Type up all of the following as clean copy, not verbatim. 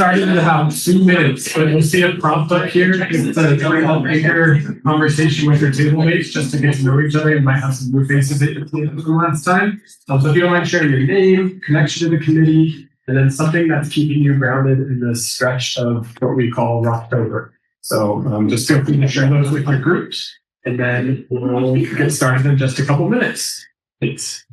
started in about 2 minutes, but you'll see a prompt up here. It's a bigger conversation with your table mates just to get to know each other. You might have some new faces that you did from last time. So if you don't mind sharing your name, connection to the committee, and then something that's keeping you grounded in the stretch of what we call Rocktober. So just feel free to share those with your groups, and then we'll get started in just a couple minutes. Thanks.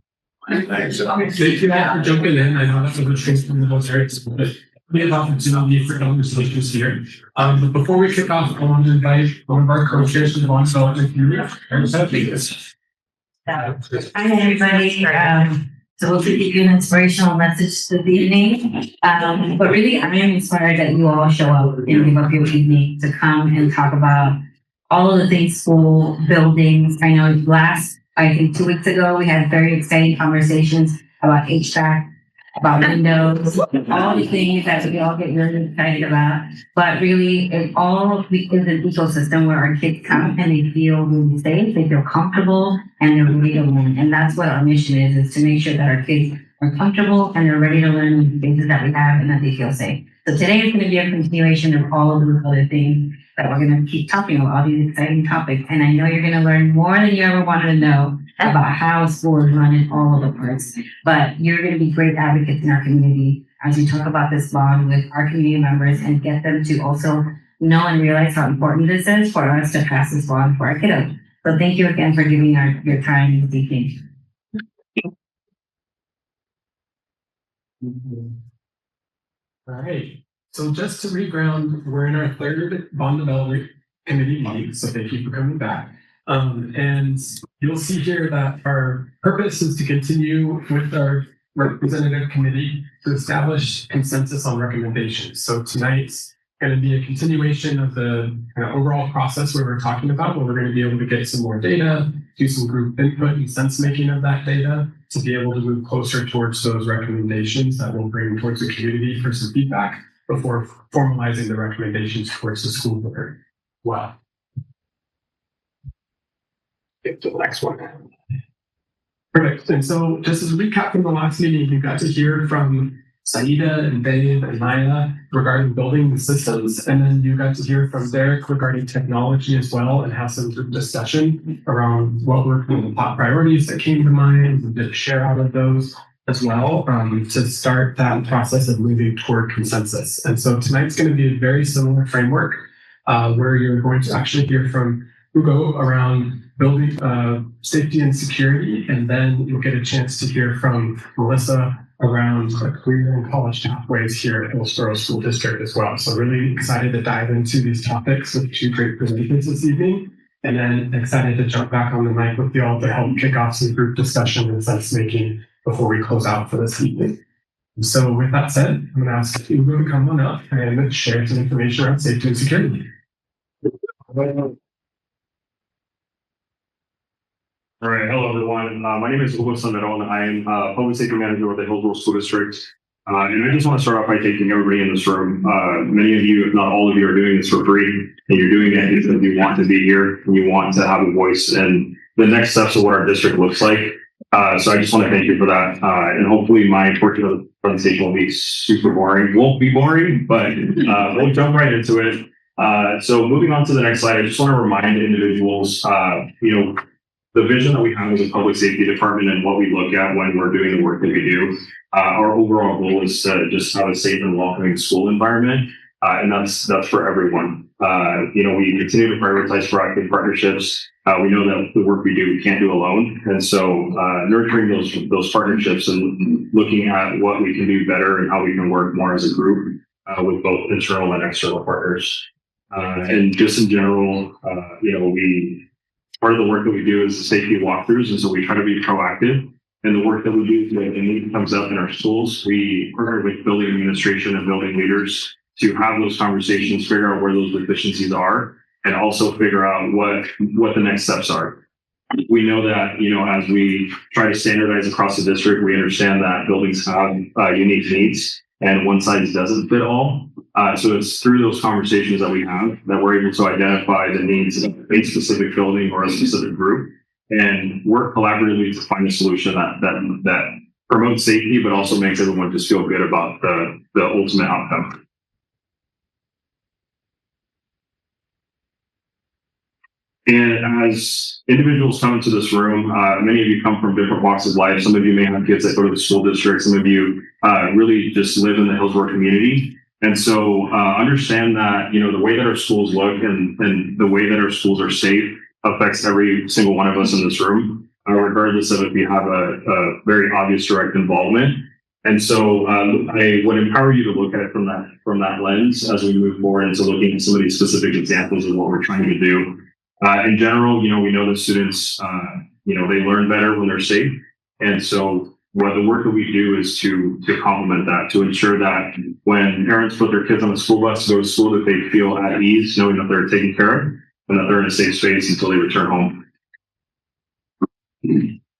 Thank you all for jumping in. I know that's a good thing from the most areas, but we have opportunity for conversations here. But before we kick off, I want to invite one of our co-chairs to the Lawn Development Committee. Hi, everybody. So we'll give you an inspirational message this evening. But really, I am inspired that you all show up and give up your evening to come and talk about all of the things, school, buildings. I know I think 2 weeks ago, we had very exciting conversations about HVAC, about windows, all the things that we all get really excited about. But really, it all is an ecosystem where our kids come and they feel really safe, they feel comfortable, and they're ready to learn. And that's what our mission is to make sure that our kids are comfortable and they're ready to learn in the spaces that we have and that they feel safe. So today is going to be a continuation of all of those other things that we're going to keep talking about, all these exciting topics. And I know you're going to learn more than you ever wanted to know about how school is run in all of the parts. But you're going to be great advocates in our community as we talk about this bond with our community members and get them to also know and realize how important this is for us to pass this bond for our kiddos. So thank you again for giving your time this evening. All right. So just to reground, we're in our third bond development committee meeting. So thank you for coming back. And you'll see here that our purpose is to continue with our representative committee to establish consensus on recommendations. So tonight's going to be a continuation of the overall process we were talking about, where we're going to be able to get some more data, do some group input and sense making of that data to be able to move closer towards those recommendations that we'll bring towards the community for some feedback before formalizing the recommendations towards the school board. Wow. Get to the next one. Perfect. And so just as a recap from the last meeting, you got to hear from Saida and Dave and Maya regarding building the systems. And then you got to hear from Derek regarding technology as well, and have some group discussion around what were the top priorities that came to mind. We did a share out of those as well to start that process of moving toward consensus. And so tonight's going to be a very similar framework where you're going to actually hear from Hugo around building safety and security, and then you'll get a chance to hear from Melissa around career and college pathways here at Hillsboro School District as well. So really excited to dive into these topics with two great presenters this evening, and then excited to jump back on the mic with you all to help kick off some group discussion and sense making before we close out for this evening. So with that said, I'm going to ask Hugo to come on up and share some information around safety and security. All right, hello everyone. My name is Hugo Sandaron. I am Public Safety Manager with the Hillsboro School District. And I just want to start off by thanking everybody in this room. Many of you, if not all of you, are doing this for free, and you're doing it because you want to be here and you want to have a voice in the next steps of what our district looks like. So I just want to thank you for that. And hopefully my portion of the presentation will be super boring. Won't be boring, but we'll jump right into it. So moving on to the next slide, I just want to remind individuals, the vision that we have as a public safety department and what we look at when we're doing the work that we do. Our overall goal is to just have a safe and welcoming school environment. And that's for everyone. We continue to prioritize proactive partnerships. We know that the work we do, we can't do alone. And so nurturing those partnerships and looking at what we can do better and how we can work more as a group with both internal and external partners. And just in general, part of the work that we do is the safety walkthroughs. And so we try to be proactive. And the work that we do, when a need comes up in our schools, we partner with building administration and building leaders to have those conversations, figure out where those deficiencies are, and also figure out what the next steps are. We know that, as we try to standardize across the district, we understand that buildings have unique needs and one size doesn't fit all. So it's through those conversations that we have that we're able to identify the needs of a specific building or a specific group and work collaboratively to find a solution that promotes safety, but also makes everyone just feel good about the ultimate outcome. And as individuals come into this room, many of you come from different walks of life. Some of you may have kids that go to the school district. Some of you really just live in the Hillsboro community. And so understand that, the way that our schools look and the way that our schools are safe affects every single one of us in this room, regardless of if you have a very obvious direct involvement. And so I would empower you to look at it from that lens as we move forward into looking at some of these specific examples of what we're trying to do. In general, we know that students, they learn better when they're safe. And so the work that we do is to complement that, to ensure that when parents put their kids on a school bus to go to school, that they feel at ease, knowing that they're taken care of and that they're in a safe space until they return home.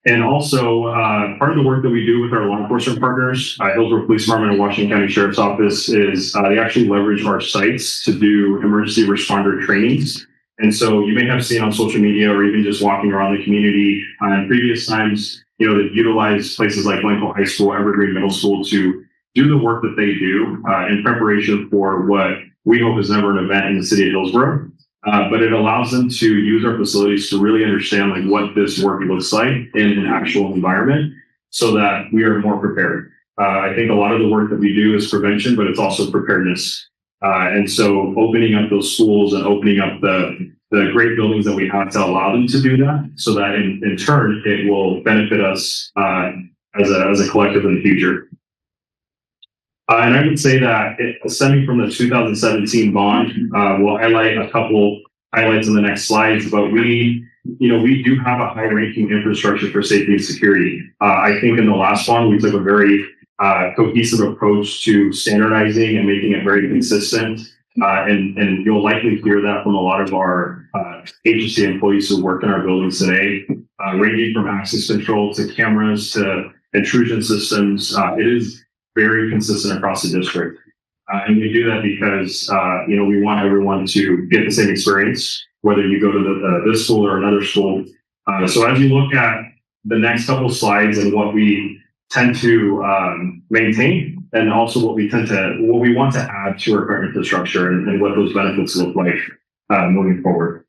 And also, part of the work that we do with our law enforcement partners, Hillsboro Police Department and Washington County Sheriff's Office, is they actually leverage our sites to do emergency responder trainings. And so you may have seen on social media or even just walking around the community in previous times, they've utilized places like Blanco High School, Evergreen Middle School to do the work that they do in preparation for what we hope is never an event in the city of Hillsboro. But it allows them to use our facilities to really understand what this work looks like in an actual environment so that we are more prepared. I think a lot of the work that we do is prevention, but it's also preparedness. And so opening up those schools and opening up the great buildings that we have to allow them to do that, so that in turn, it will benefit us as a collective in the future. And I would say that stemming from the 2017 bond, we'll highlight a couple highlights in the next slides, but we do have a high-ranking infrastructure for safety and security. I think in the last bond, we took a very cohesive approach to standardizing and making it very consistent. And you'll likely hear that from a lot of our agency employees who work in our buildings today, ranging from access control to cameras to intrusion systems. It is very consistent across the district. And we do that because, we want everyone to get the same experience, whether you go to this school or another school. So as you look at the next couple of slides and what we tend to maintain, and also what we want to add to our current infrastructure and what those benefits look like moving forward.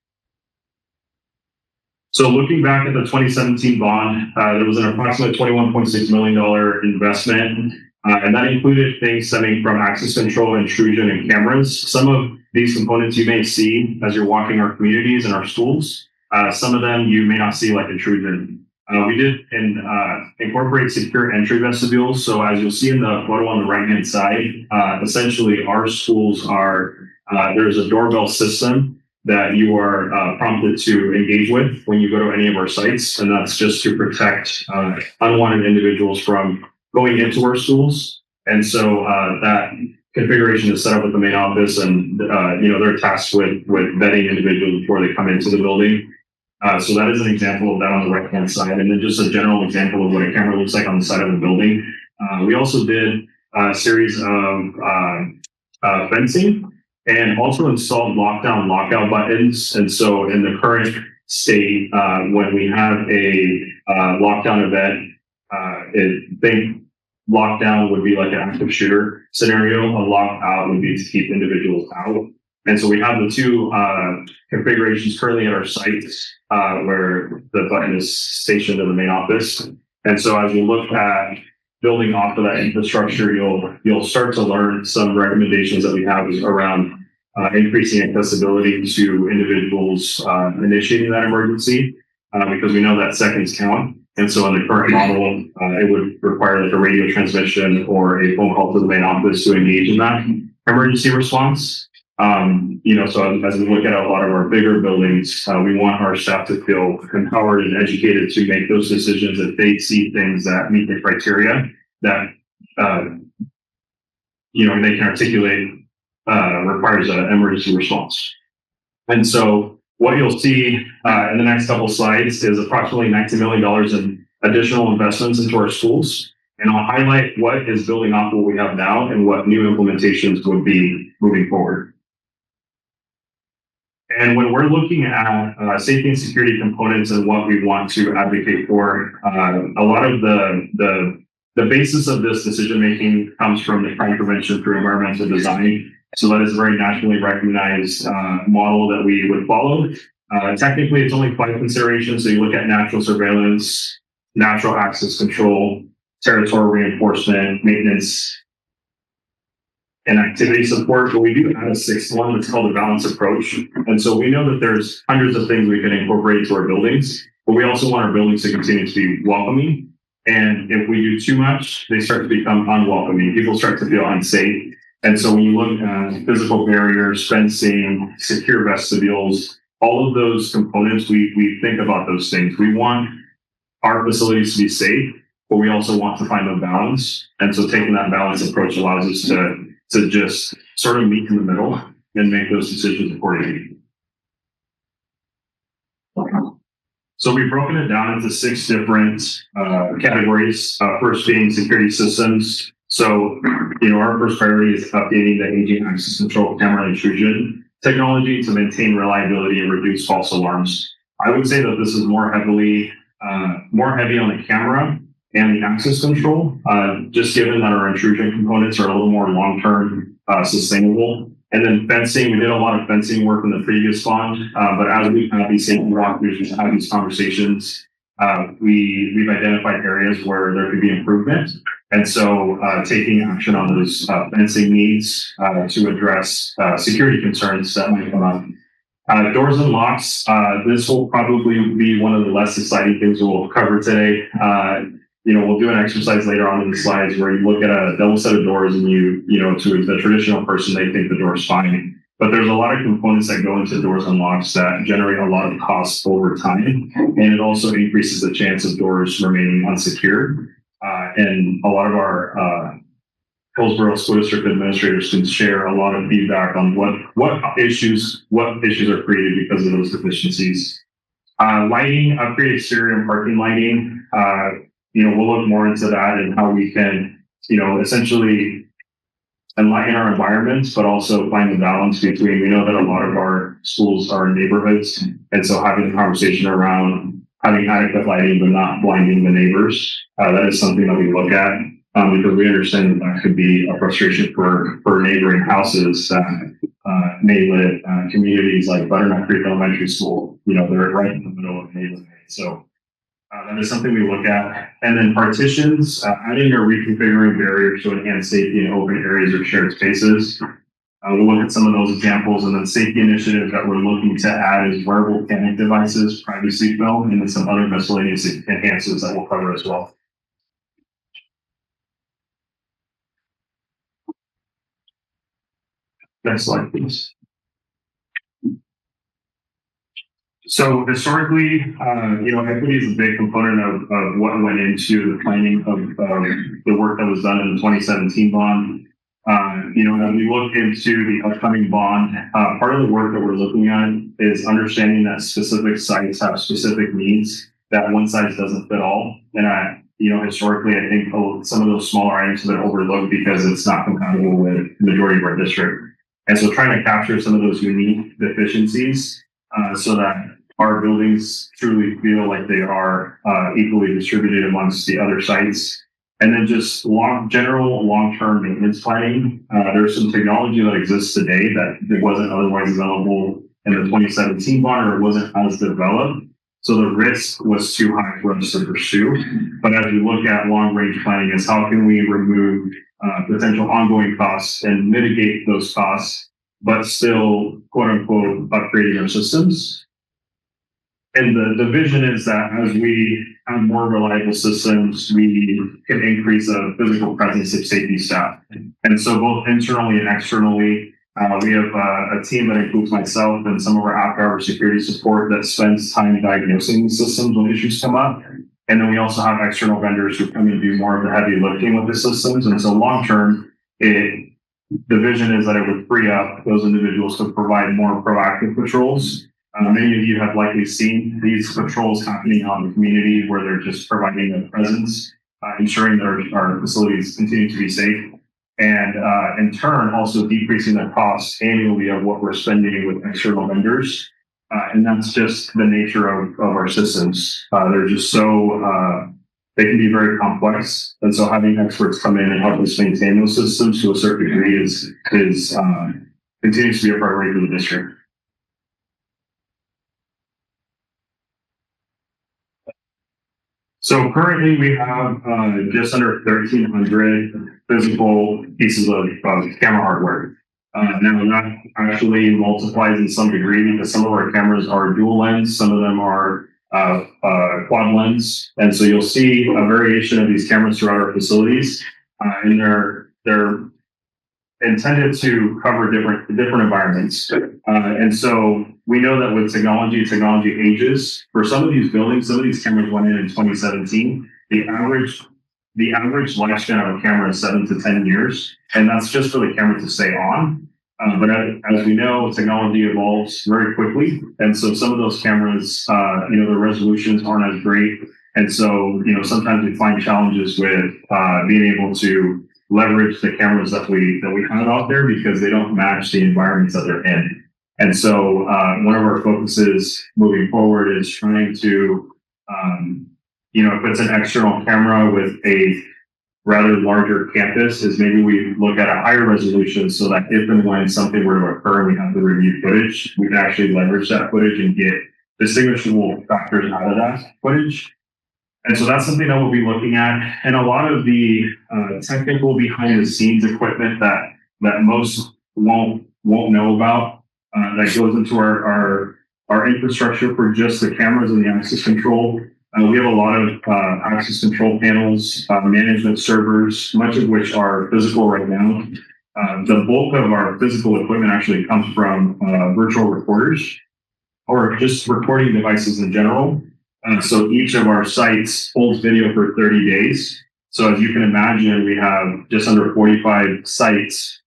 So looking back at the 2017 bond, there was an approximate $21.6 million investment, and that included things stemming from access control, intrusion, and cameras. Some of these components you may see as you're walking our communities and our schools. Some of them you may not see, like intrusion. We did incorporate secure entry vestibules. So as you'll see in the photo on the right-hand side, essentially our schools are, there's a doorbell system that you are prompted to engage with when you go to any of our sites. And that's just to protect unwanted individuals from going into our schools. And so that configuration is set up with the main office, and they're tasked with vetting individuals before they come into the building. So that is an example of that on the right-hand side. And then just a general example of what a camera looks like on the side of the building. We also did a series of fencing and also installed lockdown lockout buttons. And so in the current state, when we have a lockdown event, think lockdown would be like an active shooter scenario. A lockout would be to keep individuals out. And so we have the two configurations currently at our sites where the button is stationed in the main office. And so as we look at building off of that infrastructure, you'll start to learn some recommendations that we have around increasing accessibility to individuals initiating that emergency, because we know that seconds count. And so in the current model, it would require like a radio transmission or a phone call to the main office to engage in that emergency response. So as we look at a lot of our bigger buildings, we want our staff to feel empowered and educated to make those decisions if they see things that meet the criteria that, they can articulate, requires an emergency response. And so what you'll see in the next couple of slides is approximately $19 million in additional investments into our schools. And I'll highlight what is building off what we have now and what new implementations would be moving forward. And when we're looking at safety and security components and what we want to advocate for, a lot of the basis of this decision-making comes from the crime prevention through environmental design. So that is a very nationally recognized model that we would follow. Technically, it's only 5 considerations. So you look at natural surveillance, natural access control, territorial reinforcement, maintenance, and activity support. But we do have a 6th one that's called a balanced approach. And so we know that there's hundreds of things we can incorporate to our buildings, but we also want our buildings to continue to be welcoming. And if we do too much, they start to become unwelcoming. People start to feel unsafe. And so when you look at physical barriers, fencing, secure vestibules, all of those components, we think about those things. We want our facilities to be safe, but we also want to find a balance. And so taking that balanced approach allows us to just sort of meet in the middle and make those decisions accordingly. So we've broken it down into 6 different categories. First being security systems. So, our first priority is updating the aging access control camera intrusion technology to maintain reliability and reduce false alarms. I would say that this is more heavy on the camera and the access control, just given that our intrusion components are a little more long-term sustainable. And then fencing, we did a lot of fencing work in the previous bond, but as we've had these safety walkthroughs, we've had these conversations, we've identified areas where there could be improvement. And so taking action on those fencing needs to address security concerns that might come up. Doors and locks, this will probably be one of the less exciting things we'll cover today. We'll do an exercise later on in the slides where you look at a double set of doors and to the traditional person, they think the door's fine. But there's a lot of components that go into doors and locks that generate a lot of costs over time. And it also increases the chance of doors remaining unsecured. And a lot of our Hillsboro School District administrators can share a lot of feedback on what issues are created because of those deficiencies. Lighting, upgrade exterior and parking lighting. We'll look more into that and how we can, essentially enlighten our environments, but also find a balance between, we know that a lot of our schools are in neighborhoods. And so having a conversation around having adequate lighting, but not blinding the neighbors, that is something that we look at because we understand that could be a frustration for neighboring houses that may live communities like Butternut Creek Elementary School. They're right in the middle of the neighborhood. So that is something we look at. And then partitions, adding or reconfiguring barriers to enhance safety in open areas or shared spaces. We'll look at some of those examples, and then safety initiatives that we're looking to add is wearable panic devices, privacy film, and then some other miscellaneous enhancements that we'll cover as well. Next slide, please. So historically, equity is a big component of what went into the planning of the work that was done in the 2017 bond. As we look into the upcoming bond, part of the work that we're looking at is understanding that specific sites have specific needs, that one size doesn't fit all. And historically, I think some of those smaller items have been overlooked because it's not compatible with the majority of our district. And so trying to capture some of those unique deficiencies so that our buildings truly feel like they are equally distributed amongst the other sites. And then just general long-term maintenance planning. There's some technology that exists today that wasn't otherwise available in the 2017 bond, or it wasn't as developed. So the risk was too high for us to pursue. But as we look at long-range planning, is how can we remove potential ongoing costs and mitigate those costs, but still, quote unquote, upgrading our systems. And the vision is that as we have more reliable systems, we can increase the physical presence of safety staff. And so both internally and externally, we have a team that includes myself and some of our after-hour security support that spends time diagnosing these systems when issues come up. And then we also have external vendors who come and do more of the heavy lifting with the systems. And so long-term, the vision is that it would free up those individuals to provide more proactive patrols. Many of you have likely seen these patrols happening out in the community where they're just providing a presence, ensuring that our facilities continue to be safe, and in turn also decreasing the costs annually of what we're spending with external vendors. And that's just the nature of our systems. They're just so, they can be very complex. And so having experts come in and help us maintain those systems to a certain degree is continues to be a priority for the district. So currently we have just under 1,300 physical pieces of camera hardware. Now that actually multiplies in some degree because some of our cameras are dual lens, some of them are quad lens, and so you'll see a variation of these cameras throughout our facilities, and they're intended to cover different environments. And so we know that with technology ages. For some of these buildings, some of these cameras went in 2017. The average lifespan of a camera is 7 to 10 years, and that's just for the camera to stay on. But as we know, technology evolves very quickly, and so some of those cameras, the resolutions aren't as great, and so sometimes we find challenges with being able to leverage the cameras that we have out there because they don't match the environments that they're in. And so one of our focuses moving forward is trying to, if it's an external camera with a rather larger campus, is maybe we look at a higher resolution so that if and when something were to occur and we have to review footage, we can actually leverage that footage and get distinguishable factors out of that footage. And so that's something that we'll be looking at. And a lot of the technical behind the scenes equipment that most won't know about that goes into our infrastructure for just the cameras and the access control. We have a lot of access control panels, management servers, much of which are physical right now. The bulk of our physical equipment actually comes from virtual recorders or just recording devices in general. So each of our sites holds video for 30 days. So as you can imagine, we have just under 45 sites.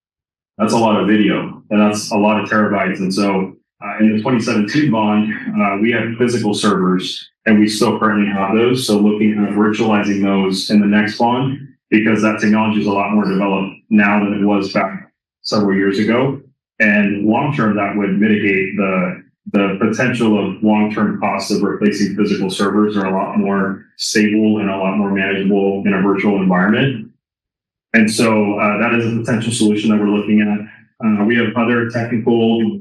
That's a lot of video, and that's a lot of terabytes. And so in the 2017 bond, we had physical servers, and we still currently have those. So looking at virtualizing those in the next bond, because that technology is a lot more developed now than it was back several years ago. And long term, that would mitigate the potential of long-term costs of replacing physical servers are a lot more stable and a lot more manageable in a virtual environment. And so that is a potential solution that we're looking at. We have other technical,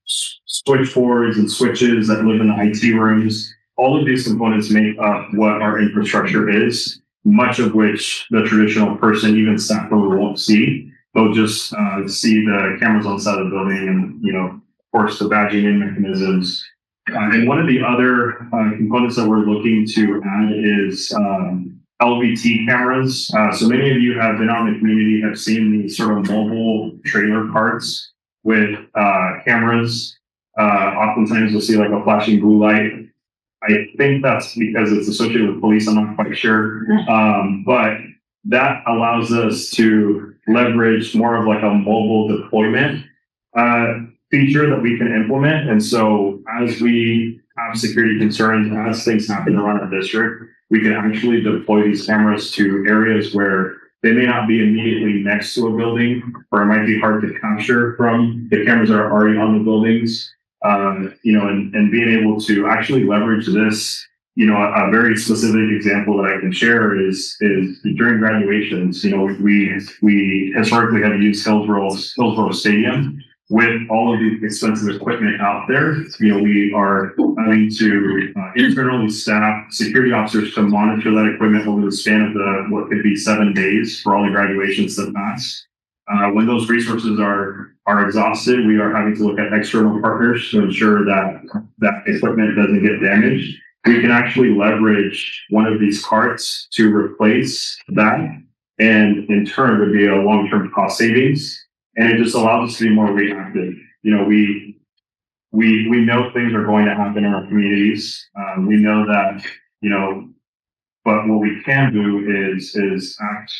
switchboards and switches that live in the IT rooms. All of these components make up what our infrastructure is, much of which the traditional person, even staff member, won't see. They'll just see the cameras on the side of the building and, of course, the badging in mechanisms. And one of the other components that we're looking to add is LVT cameras. So many of you have been out in the community, have seen these sort of mobile trailer carts with cameras. Oftentimes you'll see like a flashing blue light. I think that's because it's associated with police. I'm not quite sure. But that allows us to leverage more of like a mobile deployment feature that we can implement. And so as we have security concerns, as things happen around our district, we can actually deploy these cameras to areas where they may not be immediately next to a building, or it might be hard to capture from the cameras that are already on the buildings. And being able to actually leverage this, a very specific example that I can share is during graduations. We historically have used Hillsboro Stadium. With all of the expensive equipment out there, we are having to internally staff security officers to monitor that equipment over the span of what could be 7 days for all the graduations that pass. When those resources are exhausted, we are having to look at external partners to ensure that equipment doesn't get damaged. We can actually leverage one of these carts to replace that, and in turn would be a long-term cost savings. And it just allows us to be more reactive. We know things are going to happen in our communities. We know that, but what we can do is act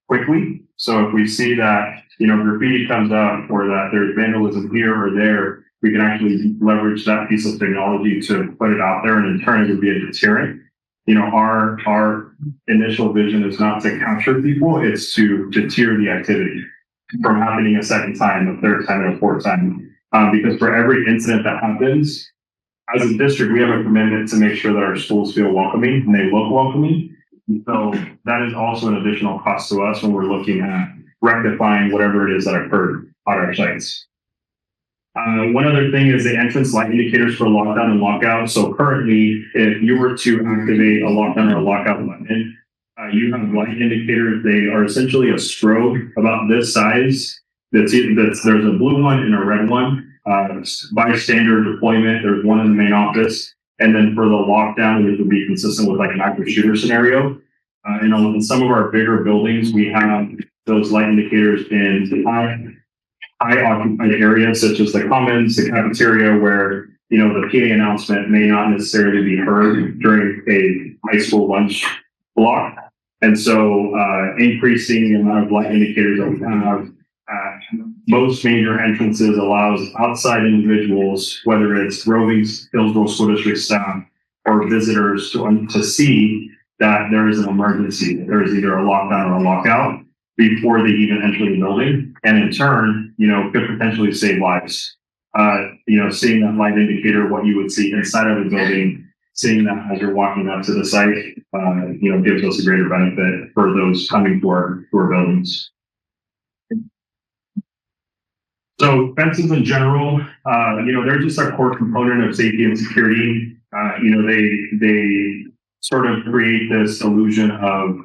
quickly. So if we see that, graffiti comes up or that there's vandalism here or there, we can actually leverage that piece of technology to put it out there, and in turn it would be a deterrent. Our initial vision is not to capture people, it's to deter the activity from happening a second time, a third time, and a fourth time. Because for every incident that happens, as a district, we have a commitment to make sure that our schools feel welcoming and they look welcoming. So that is also an additional cost to us when we're looking at rectifying whatever it is that occurred on our sites. One other thing is the entrance light indicators for lockdown and lockout. So currently, if you were to activate a lockdown or a lockout button, you have light indicators. They are essentially a strobe about this size. There's a blue one and a red one. By standard deployment, there's one in the main office. And then for the lockdown, which would be consistent with like an active shooter scenario. In some of our bigger buildings, we have those light indicators in high occupied areas, such as the commons, the cafeteria, where, the PA announcement may not necessarily be heard during a high school lunch block. And so increasing the amount of light indicators that we have at most major entrances allows outside individuals, whether it's roving Hillsboro School District staff or visitors, to see that there is an emergency. There is either a lockdown or a lockout before they even enter the building, and in turn, could potentially save lives. Seeing that light indicator, what you would see inside of the building, seeing that as you're walking up to the site, gives us a greater benefit for those coming to our buildings. So fences in general, they're just a core component of safety and security. They sort of create this illusion of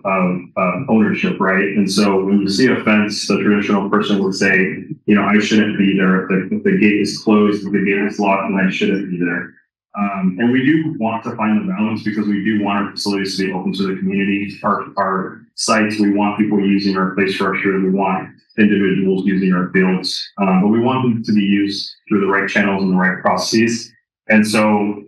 ownership, right? And so when you see a fence, the traditional person would say, I shouldn't be there. If the gate is closed, if the gate is locked, then I shouldn't be there. And we do want to find the balance because we do want our facilities to be open to the community. Our sites, we want people using our play structure. We want individuals using our fields, but we want them to be used through the right channels and the right processes. And so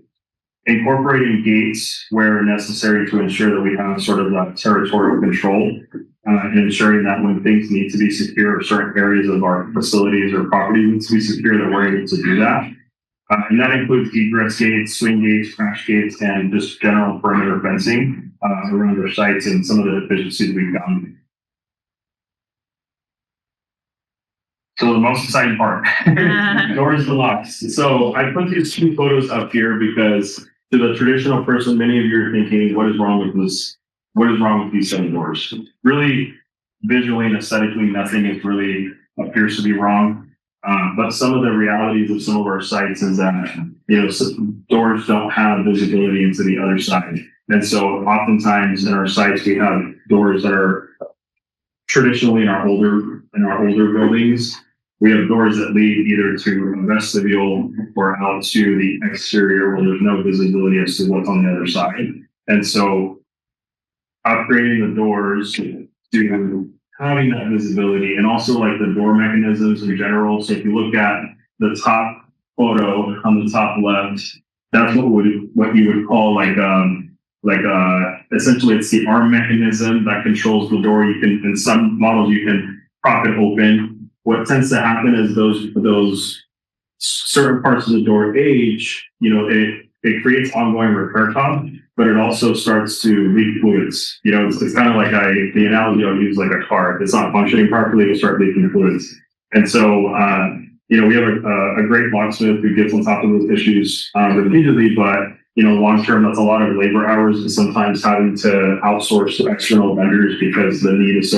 incorporating gates where necessary to ensure that we have sort of that territorial control, and ensuring that when things need to be secure, or certain areas of our facilities or property needs to be secure, that we're able to do that. And that includes egress gates, swing gates, crash gates, and just general perimeter fencing around our sites and some of the deficiencies we've found. So the most exciting part, doors and locks. So I put these two photos up here because to the traditional person, many of you are thinking, what is wrong with this? What is wrong with these seven doors? Really, visually and aesthetically, nothing is really appears to be wrong. But some of the realities of some of our sites is that, doors don't have visibility into the other side. And so oftentimes in our sites, we have doors that are traditionally in our older buildings. We have doors that lead either to a vestibule or out to the exterior where there's no visibility as to what's on the other side. And so upgrading the doors to having that visibility, and also like the door mechanisms in general. So if you look at the top photo on the top left, that's what you would call essentially it's the arm mechanism that controls the door. You can, in some models, you can prop it open. What tends to happen is those certain parts of the door age, it creates ongoing repair cost, but it also starts to leak fluids. It's kind of like the analogy I'll use, like a car. If it's not functioning properly, it'll start leaking fluids. And so, we have a great locksmith who gets on top of those issues repeatedly, but long term, that's a lot of labor hours and sometimes having to outsource to external vendors because the need is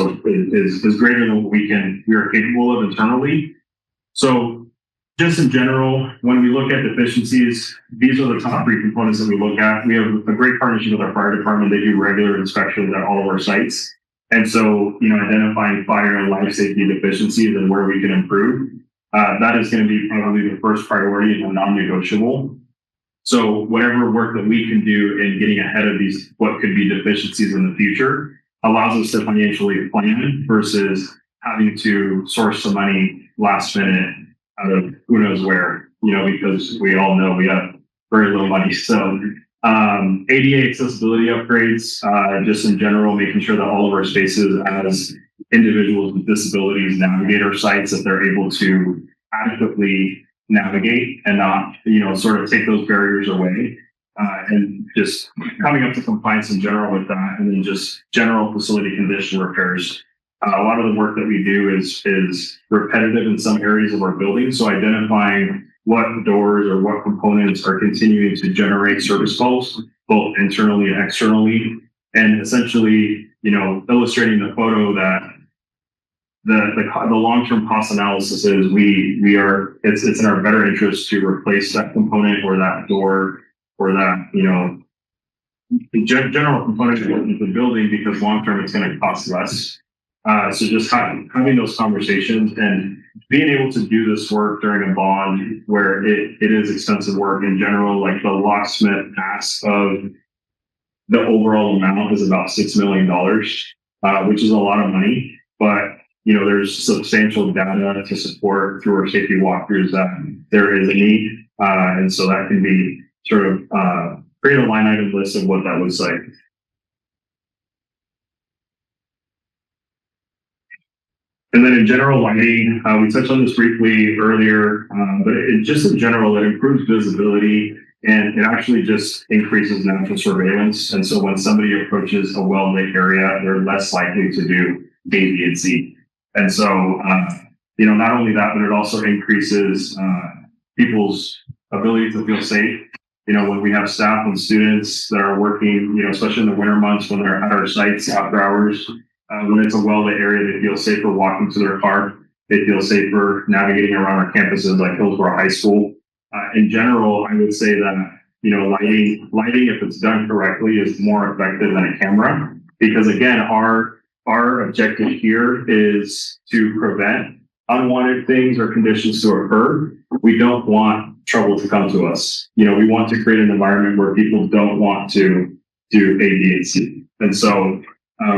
greater than what we are capable of internally. So just in general, when we look at deficiencies, these are the top three components that we look at. We have a great partnership with our fire department. They do regular inspections at all of our sites. And so, identifying fire and life safety deficiencies and where we can improve, that is going to be probably the first priority and non-negotiable. So whatever work that we can do in getting ahead of these, what could be deficiencies in the future, allows us to financially plan versus having to source some money last minute out of who knows where, because we all know we have very little money. So ADA accessibility upgrades, just in general, making sure that all of our spaces as individuals with disabilities navigate our sites, that they're able to adequately navigate and not, sort of take those barriers away, and just coming up to compliance in general with that, and then just general facility condition repairs. A lot of the work that we do is repetitive in some areas of our building. So identifying what doors or what components are continuing to generate service calls, both internally and externally, and essentially, illustrating the photo that the long-term cost analysis is it's in our better interest to replace that component or that door or that, the general component of the building, because long-term it's going to cost less. So just having those conversations and being able to do this work during a bond where it is expensive work in general, like the locksmith ask of the overall amount is about $6 million, which is a lot of money, but there's substantial data to support through our safety walkthroughs that there is a need. And so that can be sort of create a line item list of what that looks like. And then in general lighting, we touched on this briefly earlier, but just in general, it improves visibility and it actually just increases natural surveillance. And so when somebody approaches a well-lit area, they're less likely to do A, B, and C. And so, not only that, but it also increases people's ability to feel safe. When we have staff and students that are working, especially in the winter months when they're at our sites after hours, when it's a well-lit area, they feel safer walking to their car. They feel safer navigating around our campuses like Hillsboro High School. In general, I would say that, lighting, if it's done correctly, is more effective than a camera. Because again, our objective here is to prevent unwanted things or conditions to occur. We don't want trouble to come to us. We want to create an environment where people don't want to do A, B, and C. And so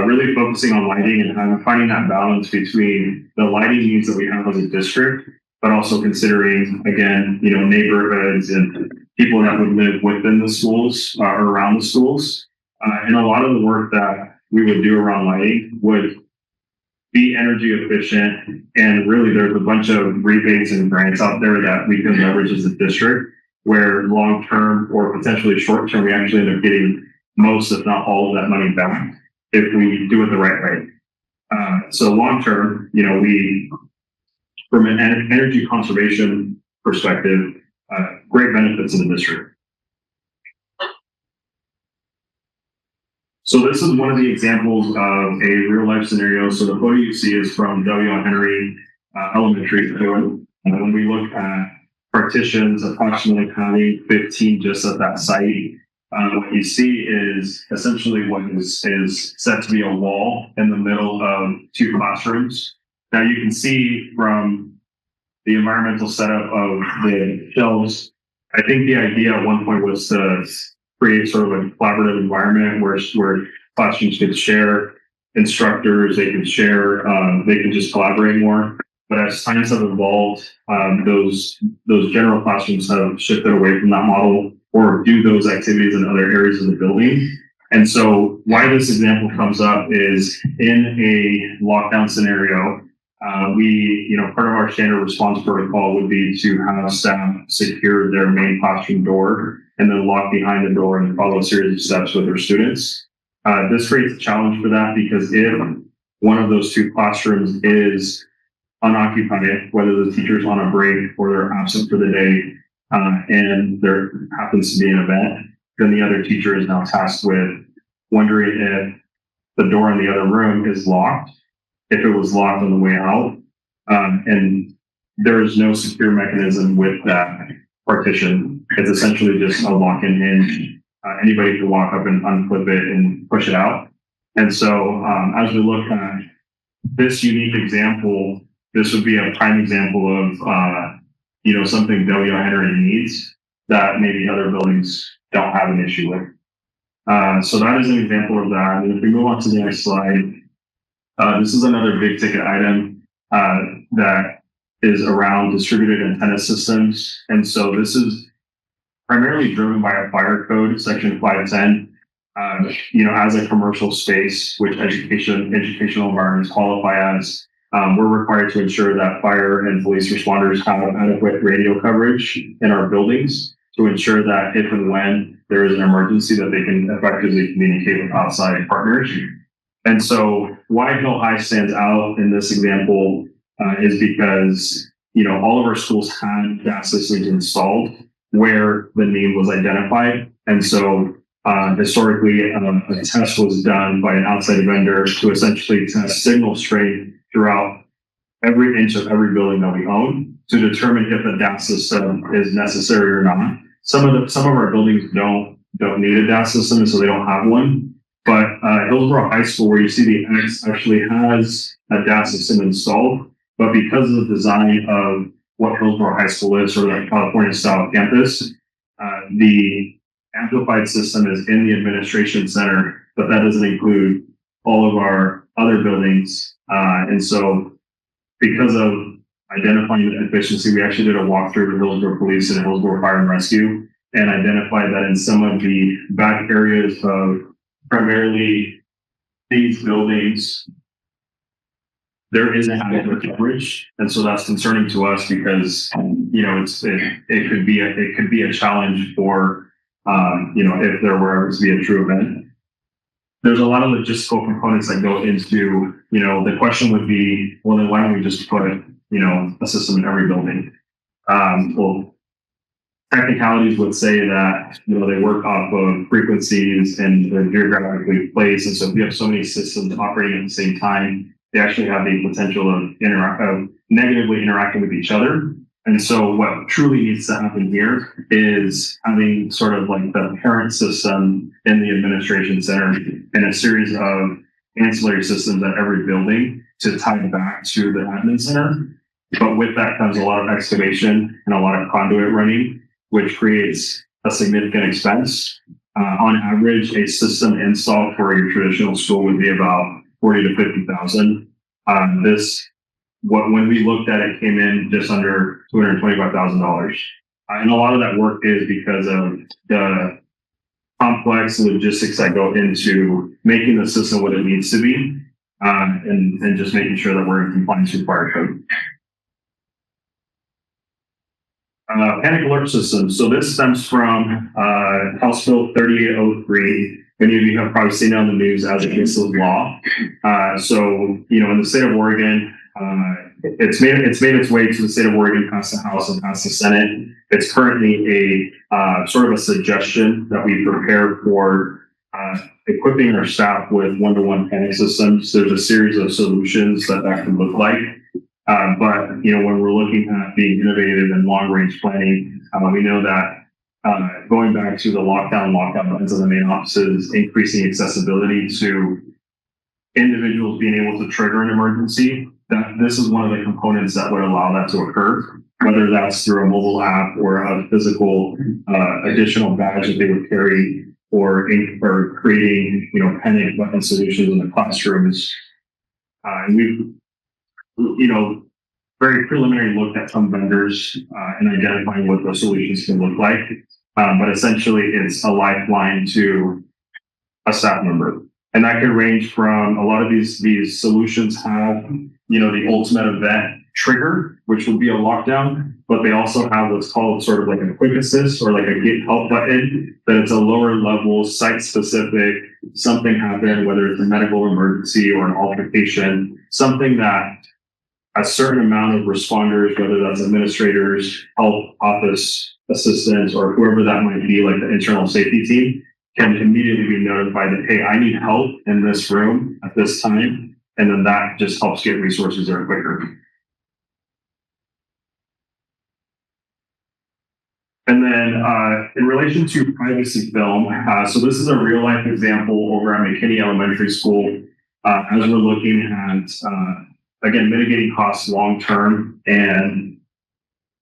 really focusing on lighting and finding that balance between the lighting needs that we have as a district, but also considering, again, neighborhoods and people that would live within the schools or around the schools. And a lot of the work that we would do around lighting would be energy efficient. And really, there's a bunch of rebates and grants out there that we can leverage as a district, where long-term or potentially short-term, we actually end up getting most, if not all, of that money back if we do it the right way. So long-term, from an energy conservation perspective, great benefits in the district. So this is one of the examples of a real life scenario. So the photo you see is from W. Henry Elementary. When we look at partitions, approximately having 15 just at that site, what you see is essentially what is set to be a wall in the middle of two classrooms. Now you can see from the environmental setup of the shelves, I think the idea at one point was to create sort of a collaborative environment where classrooms could share instructors, they can share, they can just collaborate more. But as times have evolved, those general classrooms have shifted away from that model or do those activities in other areas of the building. And so why this example comes up is in a lockdown scenario, part of our standard response protocol would be to have staff secure their main classroom door and then lock behind the door and follow a series of steps with their students. This creates a challenge for that because if one of those two classrooms is unoccupied, whether the teacher's on a break or they're absent for the day, and there happens to be an event, then the other teacher is now tasked with wondering if the door in the other room is locked, if it was locked on the way out, and there is no secure mechanism with that partition. It's essentially just a lock-in hinge. Anybody can walk up and unclip it and push it out. And so as we look at this unique example, this would be a prime example of something W. Henry needs that maybe other buildings don't have an issue with. So that is an example of that. And if we move on to the next slide, this is another big ticket item that is around distributed antenna systems. And so this is primarily driven by a fire code, section 510. As a commercial space, which educational environments qualify as, we're required to ensure that fire and police responders have adequate radio coverage in our buildings to ensure that if and when there is an emergency that they can effectively communicate with outside partners. And so why Hill High stands out in this example is because, all of our schools had gas systems installed where the need was identified. And so historically, a test was done by an outside vendor to essentially test signal strength throughout every inch of every building that we own to determine if a DAS system is necessary or not. Some of our buildings don't need a DAS system, and so they don't have one. But Hillsboro High School, where you see the X, actually has a DAS system installed. But because of the design of what Hillsboro High School is, sort of like California style campus, the amplified system is in the administration center, but that doesn't include all of our other buildings. And so because of identifying the efficiency, we actually did a walkthrough with Hillsboro Police and Hillsboro Fire and Rescue and identified that in some of the back areas of primarily these buildings, there isn't adequate coverage. And so that's concerning to us because, you know, it could be a challenge for, you know, if there were ever to be a true event. There's a lot of logistical components that go into, you know, the question would be, well, then why don't we just put, you know, a system in every building? Well, technicalities would say that, you know, they work off of frequencies and they're geographically placed. And so if you have so many systems operating at the same time, they actually have the potential of negatively interacting with each other. And so what truly needs to happen here is having sort of like the parent system in the administration center and a series of ancillary systems at every building to tie back to the admin center. But with that comes a lot of excavation and a lot of conduit running, which creates a significant expense. On average, a system install for your traditional school would be about 40 to 50,000. When we looked at it, came in just under $225,000. And a lot of that work is because of the complex logistics that go into making the system what it needs to be, and just making sure that we're in compliance with fire code. Panic alert system. So this stems from House Bill 3803. Many of you have probably seen it on the news as a case of law. So, you know, in the state of Oregon, it's made its way to the state of Oregon, past the House and past the Senate. It's currently a sort of a suggestion that we prepare for equipping our staff with one-to-one panic systems. There's a series of solutions that can look like. But, you know, when we're looking at being innovative and long-range planning, we know that going back to the lockout plans of the main offices, increasing accessibility to individuals being able to trigger an emergency, that this is one of the components that would allow that to occur, whether that's through a mobile app or a physical additional badge that they would carry, or creating, you know, panic button solutions in the classrooms. And we've, you know, very preliminary looked at some vendors and identifying what those solutions can look like. But essentially, it's a lifeline to a staff member. And that can range from, a lot of these solutions have, you know, the ultimate event trigger, which would be a lockdown, but they also have what's called sort of like a quick assist or like a get help button, that it's a lower level, site specific, something happened, whether it's a medical emergency or an altercation, something that a certain amount of responders, whether that's administrators, health office assistants, or whoever that might be, like the internal safety team, can immediately be notified that, hey, I need help in this room at this time. And then that just helps get resources there quicker. And then in relation to privacy film, so this is a real life example over at McKinney Elementary School, as we're looking at, again, mitigating costs long term. And,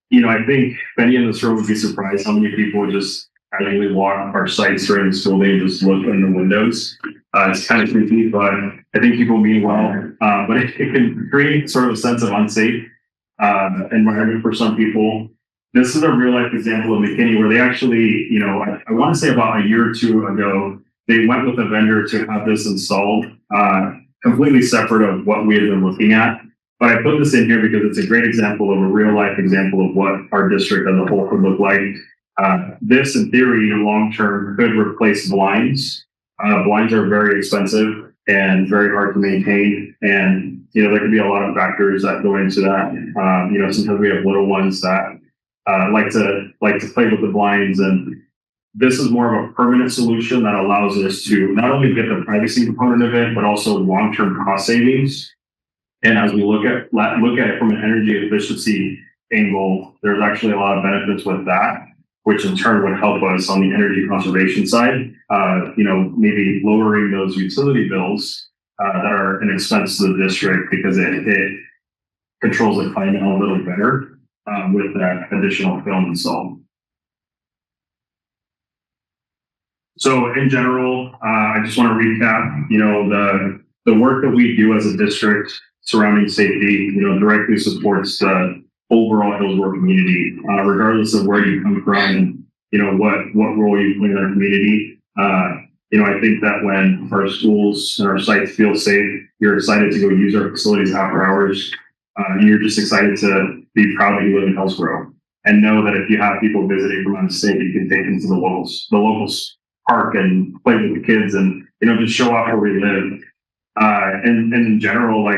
you know, I think many in this room would be surprised how many people would just casually walk our sites during the school day and just look in the windows. It's kind of creepy, but I think people mean well. But it can create sort of a sense of unsafe environment for some people. This is a real life example of McKinney where they actually, you know, I want to say about a year or two ago, they went with a vendor to have this installed, completely separate of what we had been looking at. But I put this in here because it's a great example of a real life example of what our district as a whole could look like. This, in theory, long term, could replace blinds. Blinds are very expensive and very hard to maintain, and you know there could be a lot of factors that go into that. You know, sometimes we have little ones that like to play with the blinds, and this is more of a permanent solution that allows us to not only get the privacy component of it, but also long term cost savings. And as we look at it from an energy efficiency angle, there's actually a lot of benefits with that, which in turn would help us on the energy conservation side. Maybe lowering those utility bills that are an expense to the district because it controls the climate a little better with that additional film installed. So in general, I just want to recap, the work that we do as a district surrounding safety, directly supports the overall Hillsboro community, regardless of where you come from and, what role you play in our community. I think that when our schools and our sites feel safe, you're excited to go use our facilities after hours. You're just excited to be proud that you live in Hillsboro and know that if you have people visiting from out of state, you can take them to the locals park and play with the kids and, just show off where we live. And in general,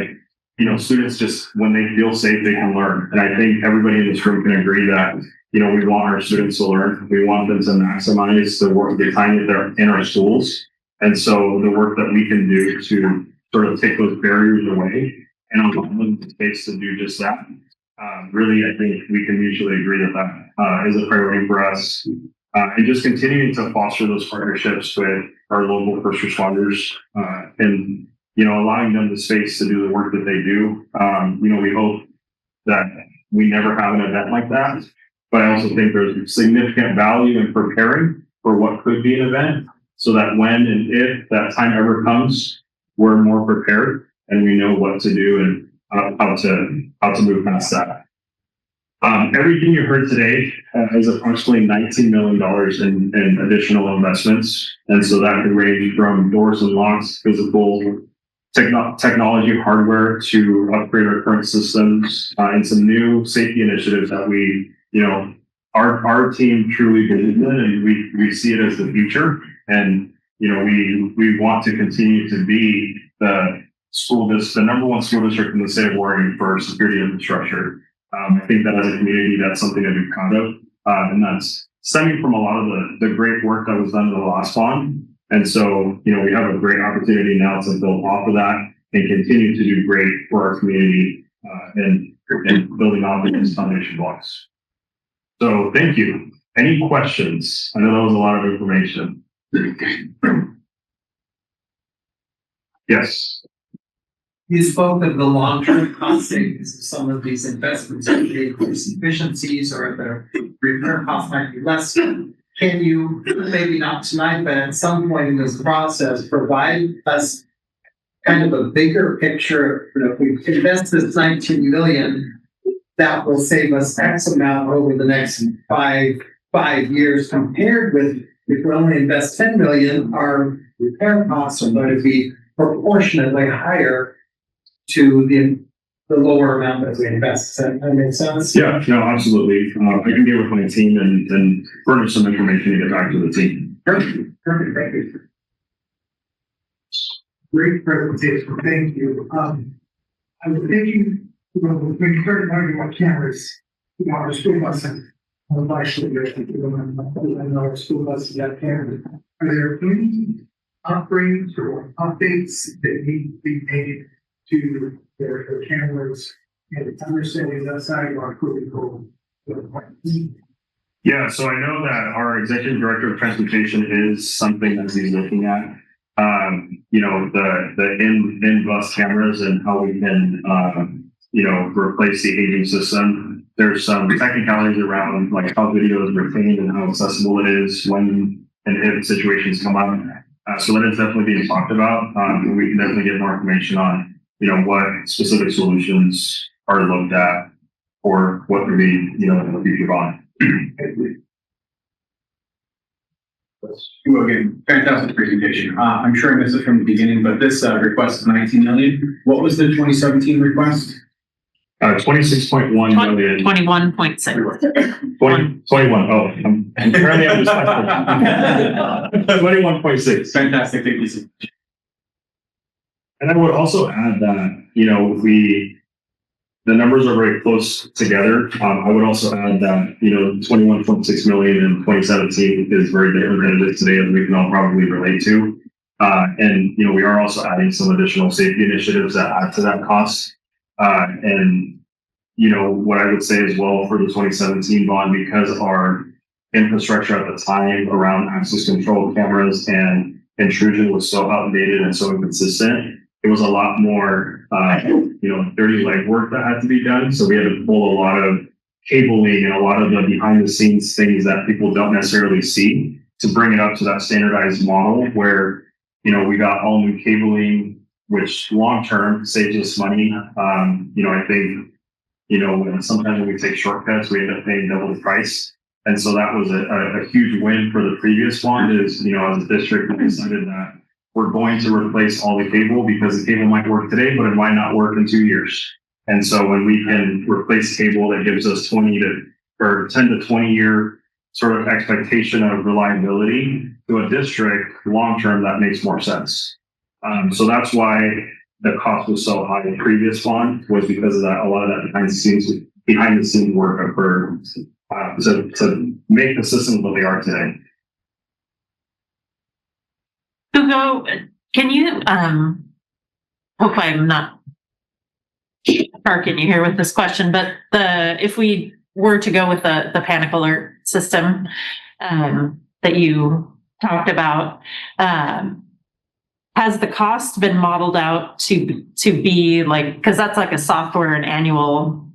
students just, when they feel safe, they can learn. And I think everybody in this room can agree that, we want our students to learn. We want them to maximize the time that they're in our schools. And so the work that we can do to sort of take those barriers away and allow them the space to do just that, really, I think we can mutually agree that is a priority for us. And just continuing to foster those partnerships with our local first responders and, allowing them the space to do the work that they do. We hope that we never have an event like that, but I also think there's significant value in preparing for what could be an event so that when and if that time ever comes, we're more prepared and we know what to do and how to move past that. Everything you heard today is approximately $19 million in additional investments. And so that could range from doors and locks, physical technology, hardware to upgrade our current systems and some new safety initiatives that we, our team truly believes in and we see it as the future. And, we want to continue to be the number one school district in the state of Oregon for security infrastructure. I think that as a community, that's something to be proud of. And that's stemming from a lot of the great work that was done in the last one. And so, we have a great opportunity now to build off of that and continue to do great for our community and building off of these foundation blocks. So thank you. Any questions? I know that was a lot of information. Yes. You spoke of the long-term cost savings of some of these investments, the efficiencies or the repair costs might be less. Can you, maybe not tonight, but at some point in this process, provide us kind of a bigger picture? If we invest this $19 million, that will save us X amount over the next five years, compared with if we only invest $10 million, our repair costs are going to be proportionately higher to the lower amount that we invest. Does that make sense? Yeah, no, absolutely. I can get with my team and furnish some information to get back to the team. Perfect. Thank you. Great presentation. Thank you. I was thinking, when you started talking about cameras, our school bus and actually, I know our school buses got cameras. Are there any upgrades or updates that need to be made to their cameras and understanding that side of our critical? Yeah, so I know that our executive director of transportation is something that he's looking at. The in-bus cameras and how we can, replace the aging system. There's some technicalities around like how video is retained and how accessible it is when and if situations come up. So that is definitely being talked about. We can definitely get more information on what specific solutions are looked at or what could be, in the future on. Well, again, fantastic presentation. I'm sure I missed it from the beginning, but this request is $19 million. What was the 2017 request? 26.1 million. 21.6. 21. Oh, I'm currently on this 21.6. Fantastic. Thank you so much. And I would also add that, the numbers are very close together. I would also add that, 21.6 million in 2017 is very different than it is today, as we can all probably relate to. And we are also adding some additional safety initiatives that add to that cost. And, you know, what I would say as well for the 2017 bond, because our infrastructure at the time around access control cameras and intrusion was so outdated and so inconsistent, it was a lot more, dirty legwork that had to be done. So we had to pull a lot of cabling and a lot of the behind the scenes things that people don't necessarily see to bring it up to that standardized model where, you know, we got all new cabling, which long term saves us money. I think, sometimes when we take shortcuts, we end up paying double the price. And so that was a huge win for the previous one is, as a district, we decided that we're going to replace all the cable because the cable might work today, but it might not work in 2 years. And so when we can replace cable that gives us 10 to 20 year sort of expectation of reliability to a district, long term, that makes more sense. So that's why the cost was so high in the previous one, was because of that, a lot of that behind the scenes work occurred to make the systems what they are today. Hugo, can you, hopefully I'm not sparking you here with this question, but if we were to go with the panic alert system that you talked about, has the cost been modeled out to be like, because that's like a software and annual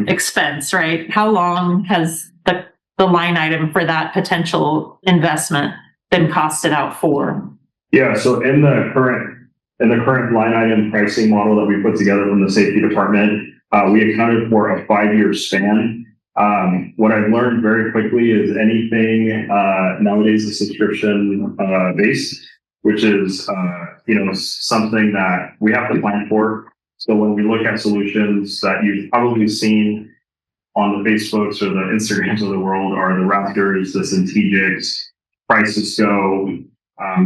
expense, right? How long has the line item for that potential investment been costed out for? Yeah, so in the current line item pricing model that we put together from the safety department, we accounted for a 5-year span. What I've learned very quickly is anything nowadays is subscription based, which is something that we have to plan for. So when we look at solutions that you've probably seen on the Facebooks or the Instagrams of the world are the Raptors, the Centegics, Prices Go,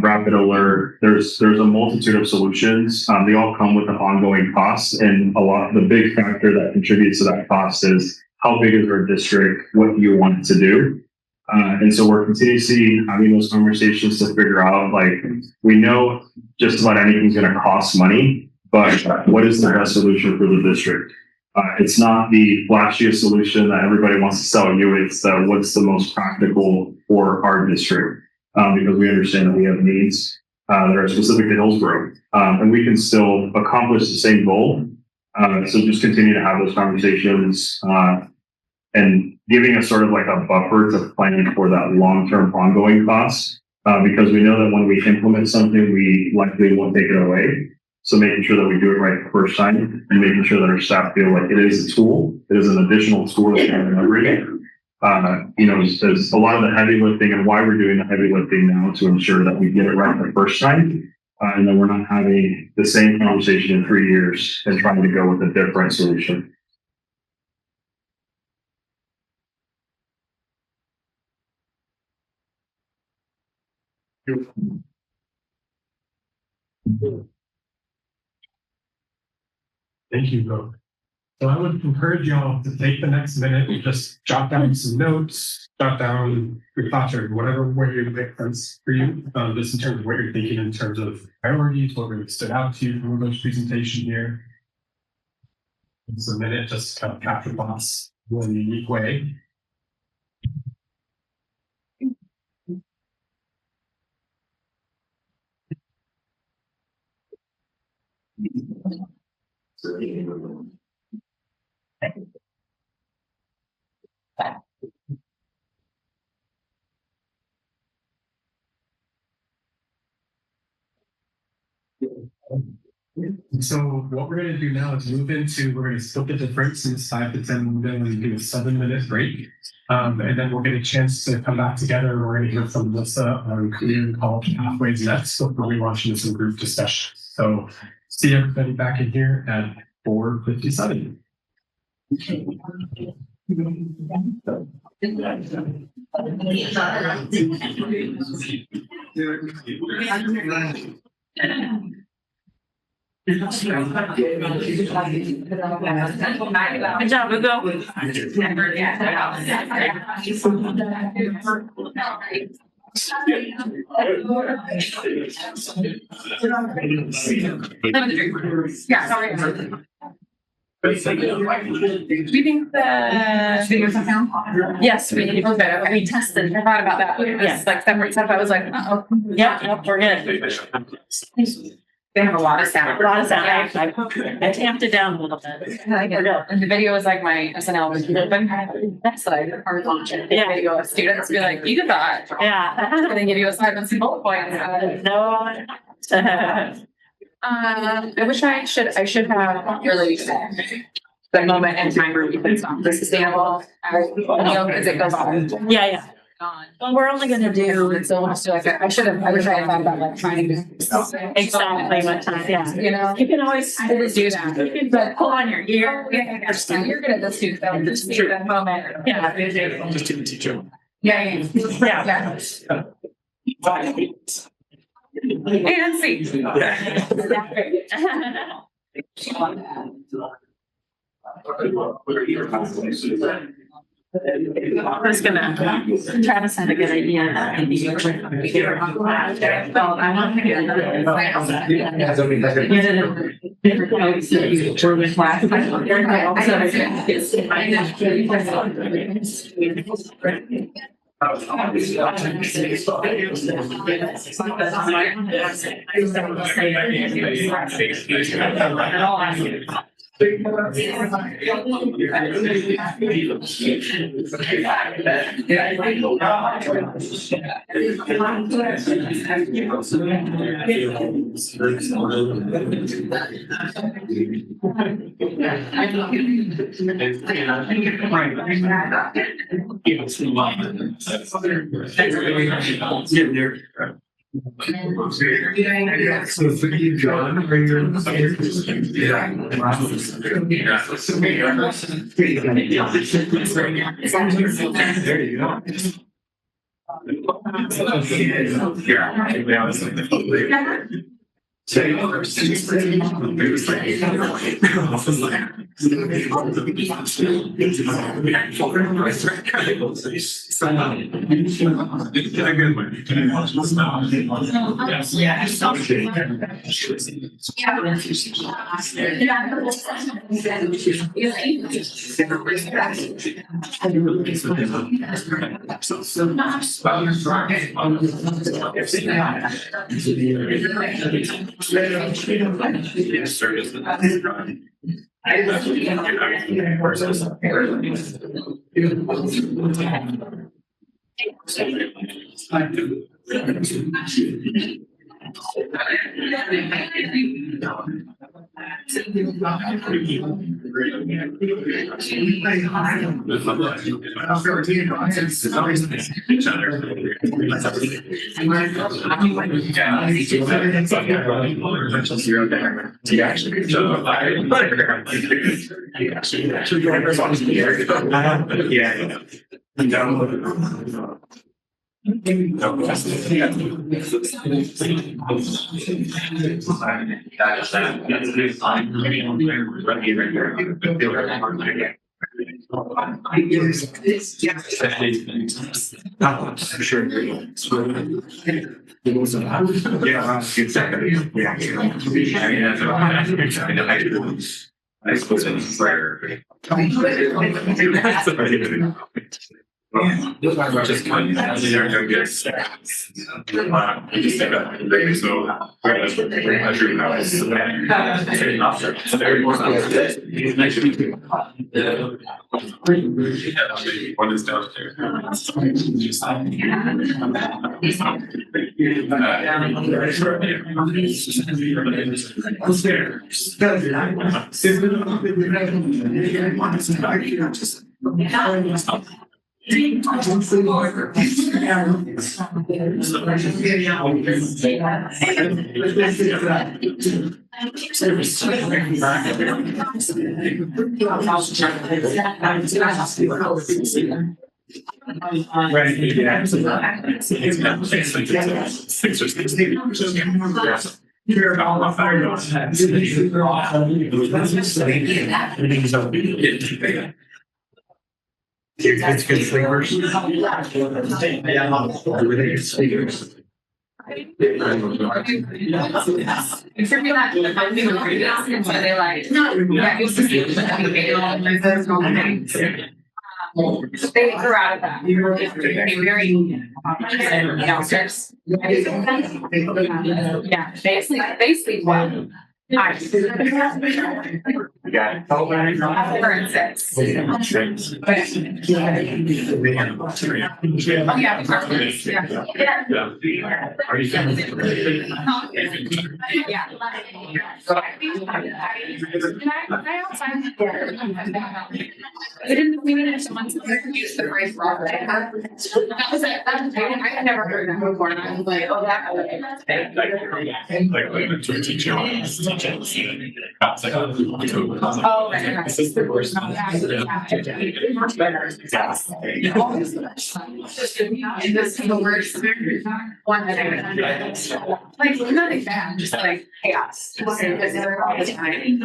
Rapid Alert. There's a multitude of solutions. They all come with an ongoing cost, and the big factor that contributes to that cost is how big is our district, what do you want it to do. And so we're continuously having those conversations to figure out, like, we know just about anything's going to cost money, but what is the best solution for the district? It's not the flashiest solution that everybody wants to sell you. It's what's the most practical for our district, because we understand that we have needs that are specific to Hillsboro, and we can still accomplish the same goal. So just continue to have those conversations and giving us sort of like a buffer to plan for that long-term ongoing cost, because we know that when we implement something, we likely won't take it away. So making sure that we do it right the first time and making sure that our staff feel like it is a tool, it is an additional tool that can leverage. There's a lot of the heavy lifting and why we're doing the heavy lifting now to ensure that we get it right the first time. And then we're not having the same conversation in 3 years and trying to go with a different solution. Thank you both. So I would encourage y'all to take the next minute and just jot down some notes, jot down your thoughts or whatever way it makes sense for you, just in terms of what you're thinking in terms of priorities, what really stood out to you from Hugo's presentation here. It's a minute just to kind of capture thoughts in a unique way. So what we're going to do now is we're going to split the difference in 5 to 10 minutes and do a 7-minute break. And then we'll get a chance to come back together. We're going to hear from Melissa on career college pathways next before we launch into some group discussion. So see everybody back in here at 4:57. Good job, Hugo. Yeah, sorry. We think that. Yes, we tested. I thought about that. Yes, like separate stuff. I was like, uh-oh. Yep, we're good. They have a lot of sound. A lot of sound. I tamped it down a little bit. I get it. And the video was like my SNL was open. That's like the video of students be like, you did that. Yeah. And they give you assignments and bullet points. No. I wish I should have really the moment in time where we can stop the sustainable, as it goes on. Yeah. Well, we're only gonna do So much to like, I wish I had thought about like trying to do exactly what time, yeah. you know, You can always do that. You can but pull on your ear. You're good at this too, so just see that moment. Yeah. Just didn't teach him. Yeah. And see. I was gonna try to send a good idea. Well, I want to get another. Get it in different codes that you were with last time. I also. So for you, John, are you? There you go. I suppose it's rare. Just kind of, they're no good. Just think about it. So, I drew now is what is downstairs? Right, yeah. Six or 16. You're all on fire. It's good flavors. It's for me that. So they like, yeah, it's just. They grew out of that. They were very downstairs. Yeah, they sleep well. For instance. Oh, yeah. I didn't mean someone use the phrase properly. That was it. I had never heard that before, and I was like, oh, that. Oh, right. This is the worst. Much better. And this is the worst. One that like nothing bad, just like chaos. Just all the time.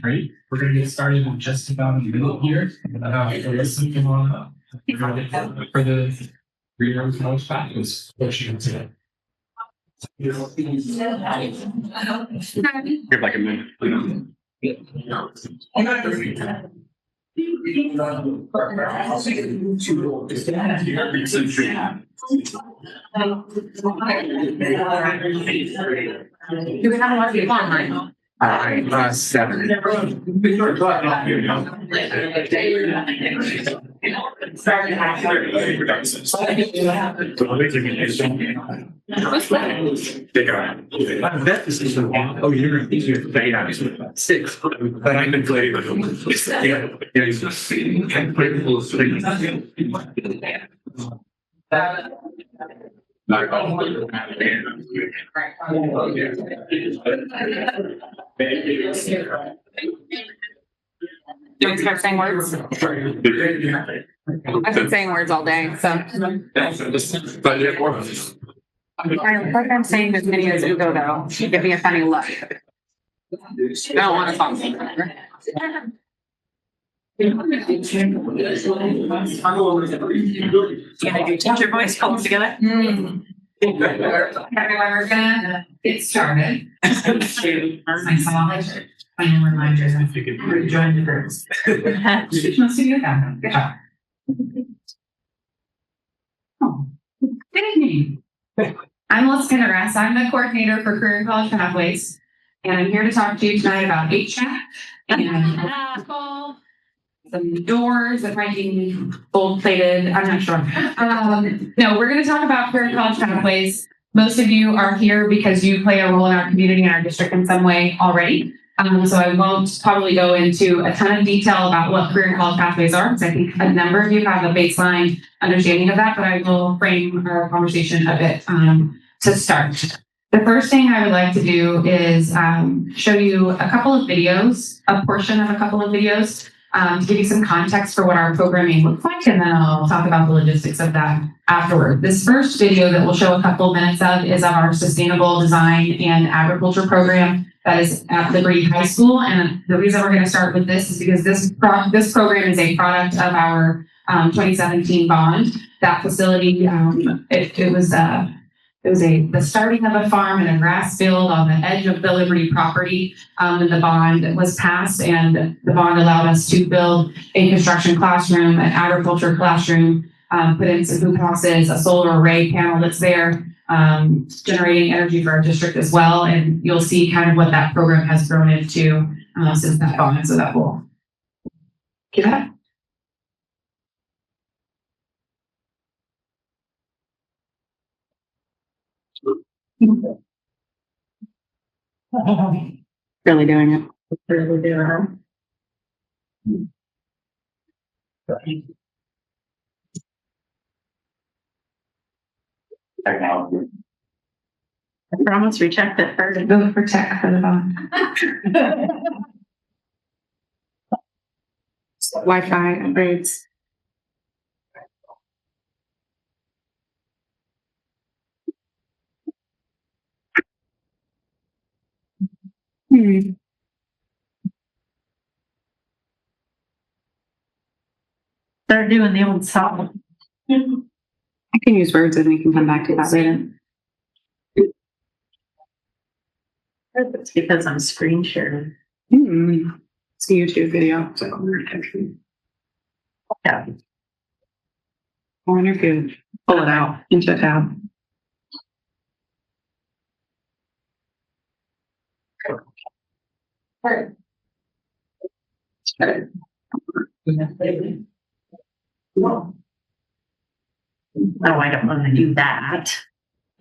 Great. We're gonna get started in just about a minute here. Listen, come on up. We're gonna get for the green rooms most fabulous. Give like a minute. Do we have a lot of people online? 7. I bet this is oh, you're going to fade out 6, but I've been playing with them. Do we start saying words? I've been saying words all day, so. Like I'm saying as many as Ugo though, give me a funny look. I don't want to talk. Teach your voice comes together. We're gonna get started. Final reminders if you could join the groups. Good job. Oh, good evening. I'm Melissa Pendergrass. I'm the coordinator for Career and College Pathways, and I'm here to talk to you tonight about HVAC and some doors that might be gold plated. I'm not sure. No, we're going to talk about Career and College Pathways. Most of you are here because you play a role in our community and our district in some way already. So I won't probably go into a ton of detail about what career and college pathways are, because I think a number of you have a baseline understanding of that, but I will frame our conversation a bit to start. The first thing I would like to do is show you a couple of videos, a portion of a couple of videos, to give you some context for what our programming looks like, and then I'll talk about the logistics of that afterward. This first video that we'll show a couple minutes of is of our Sustainable Design and Agriculture program that is at Liberty High School. And the reason we're going to start with this is because this program is a product of our 2017 bond. That facility, it was the starting of a farm and a grass field on the edge of the Liberty property. And the bond was passed, and the bond allowed us to build a construction classroom, an agriculture classroom, put in some hoop houses, a solar array panel that's there, generating energy for our district as well. And you'll see kind of what that program has grown into since that bond. So that will get that. Really doing it. Really doing it. I promise we checked it first. Go for tech for the bond. Wi-Fi upgrades. They're doing the old song. I can use words and we can come back to that later. It's because I'm screen sharing. It's a YouTube video. Yeah. I wonder if you pull it out into a tab. No, I don't want to do that.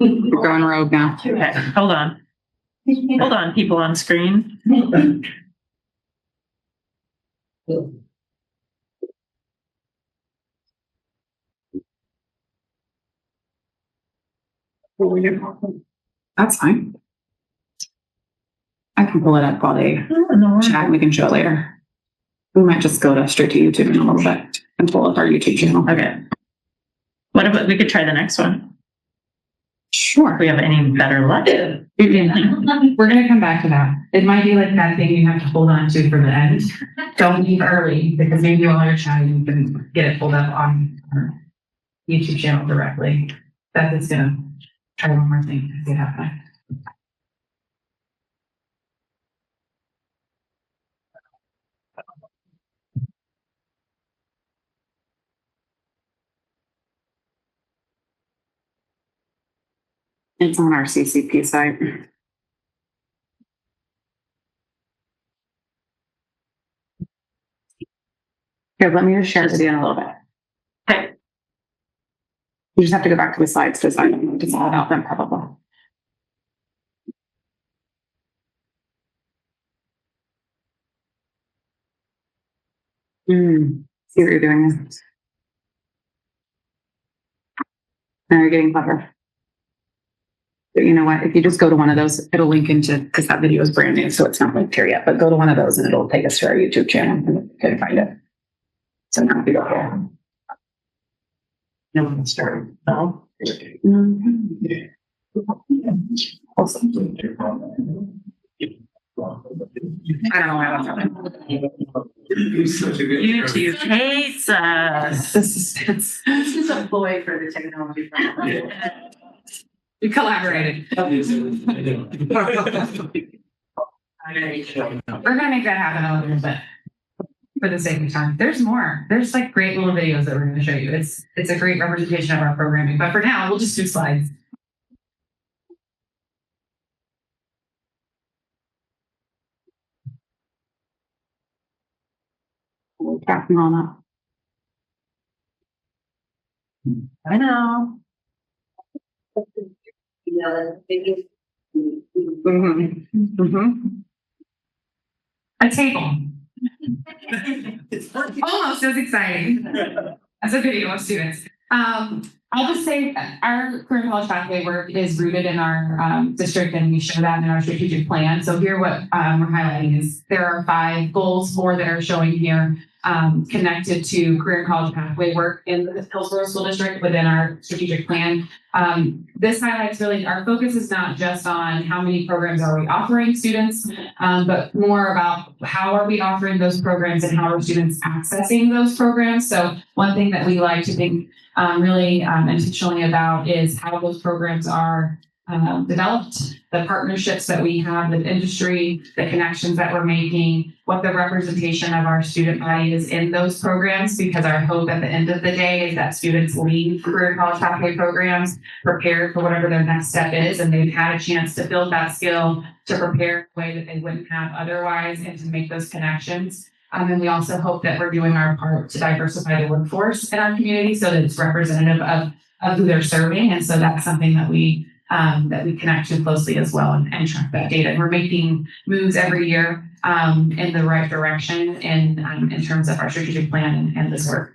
We're going rogue now. Okay, hold on. Hold on, people on screen. That's fine. I can pull it up while they No, chat and we can show it later. We might just go straight to YouTube in a little bit and pull up our YouTube channel. okay. What about we could try the next one? Sure. If we have any better luck. We're gonna come back to that. It might be like that thing you have to hold on to for the end. Don't leave early, because maybe while you're chatting, you can get it pulled up on our YouTube channel directly. That is gonna try one more thing to see it happen. It's on our CCP site. Here, let me just share it with you in a little bit. Okay. You just have to go back to the slides because I don't know just all about them probably. See what you're doing. Now you're getting clever. But you know what? If you just go to one of those, it'll link into, because that video is brand new, so it's not linked here yet, but go to one of those and it'll take us to our YouTube channel and you can find it. So now if you go here. No one started. No. I don't know why that's happening. YouTube hates us. This is a ploy for the technology. We collaborated. We're gonna make that happen a little bit for the sake of time. There's more. There's like great little videos that we're gonna show you. It's a great representation of our programming, but for now, we'll just do slides. we'll track them all up. I know. A table. Almost as exciting as a video of students. I'll just say our career college pathway work is rooted in our district, and we show that in our strategic plan. So here what we're highlighting is there are 5 goals, 4 that are showing here connected to career and college pathway work in the Hillsboro School District within our strategic plan. This highlights really our focus is not just on how many programs are we offering students, but more about how are we offering those programs and how are students accessing those programs. So one thing that we like to think really intentionally about is how those programs are developed, the partnerships that we have with industry, the connections that we're making, what the representation of our student body is in those programs, because our hope at the end of the day is that students leave career college pathway programs prepared for whatever their next step is, and they've had a chance to build that skill to prepare in a way that they wouldn't have otherwise and to make those connections. And we also hope that we're doing our part to diversify the workforce in our community so that it's representative of who they're serving. And so that's something that we connect to closely as well and track that data. And we're making moves every year in the right direction in terms of our strategic plan and this work.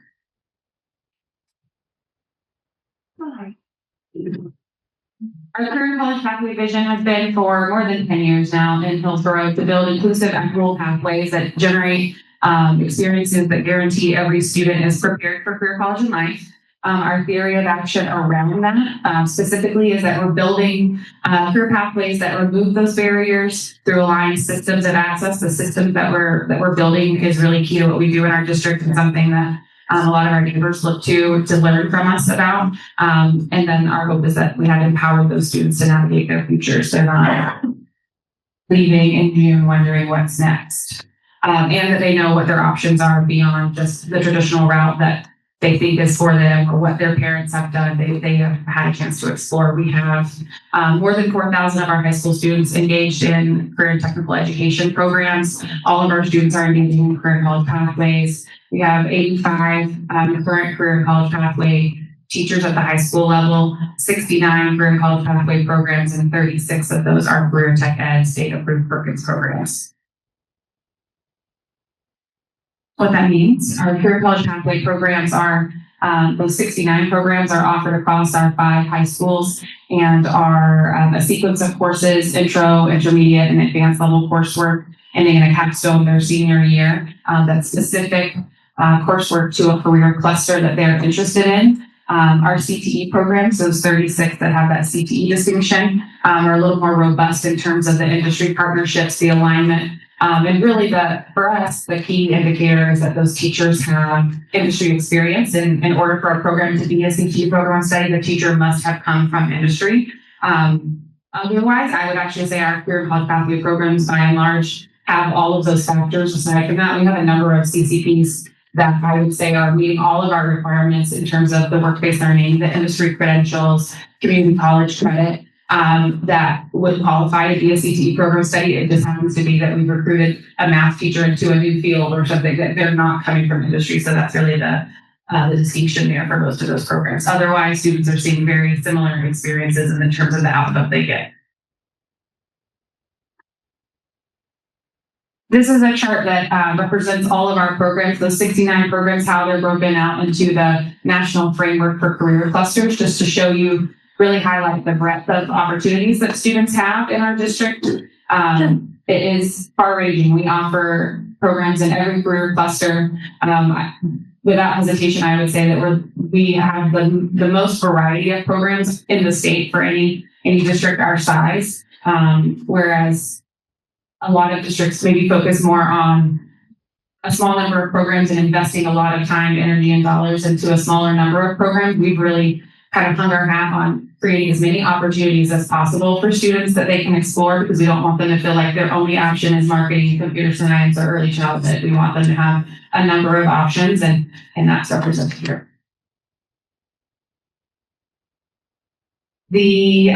Our career college pathway vision has been for more than 10 years now in Hillsboro to build inclusive, equitable pathways that generate experiences that guarantee every student is prepared for career college in life. Our theory of action around that specifically is that we're building career pathways that remove those barriers through aligned systems of access. The systems that we're building is really key to what we do in our district and something that a lot of our neighbors look to learn from us about. And then our hope is that we have empowered those students to navigate their futures. They're not leaving in June wondering what's next. And that they know what their options are beyond just the traditional route that they think is for them or what their parents have done. They have had a chance to explore. We have more than 4,000 of our high school students engaged in career and technical education programs. All of our students are engaged in career and college pathways. We have 85 current career and college pathway teachers at the high school level, 69 career and college pathway programs, and 36 of those are career tech ed state-approved Perkins programs. What that means, our career college pathway programs are, those 69 programs are offered across our 5 high schools and are a sequence of courses, intro, intermediate, and advanced level coursework, ending in a capstone their senior year. That's specific coursework to a career cluster that they're interested in. Our CTE programs, those 36 that have that CTE distinction, are a little more robust in terms of the industry partnerships, the alignment. And really for us, the key indicator is that those teachers have industry experience. And in order for a program to be a CTE program study, the teacher must have come from industry. Otherwise, I would actually say our career and college pathway programs, by and large, have all of those factors. Aside from that, we have a number of CCPs that I would say are meeting all of our requirements in terms of the work-based learning, the industry credentials, community college credit, that would qualify to be a CTE program study. It just happens to be that we've recruited a math teacher into a new field or something that they're not coming from industry. So that's really the distinction there for most of those programs. Otherwise, students are seeing very similar experiences in terms of the output they get. This is a chart that represents all of our programs, those 69 programs, how they're broken out into the National Framework for Career Clusters, just to show you, really highlight the breadth of opportunities that students have in our district. It is far-ranging. We offer programs in every career cluster. Without hesitation, I would say that we have the most variety of programs in the state for any district our size, whereas a lot of districts maybe focus more on a small number of programs and investing a lot of time, energy, and dollars into a smaller number of programs. We've really kind of hung our hat on creating as many opportunities as possible for students that they can explore, because we don't want them to feel like their only option is marketing, computer science, or early childhood. We want them to have a number of options, and that's represented here. The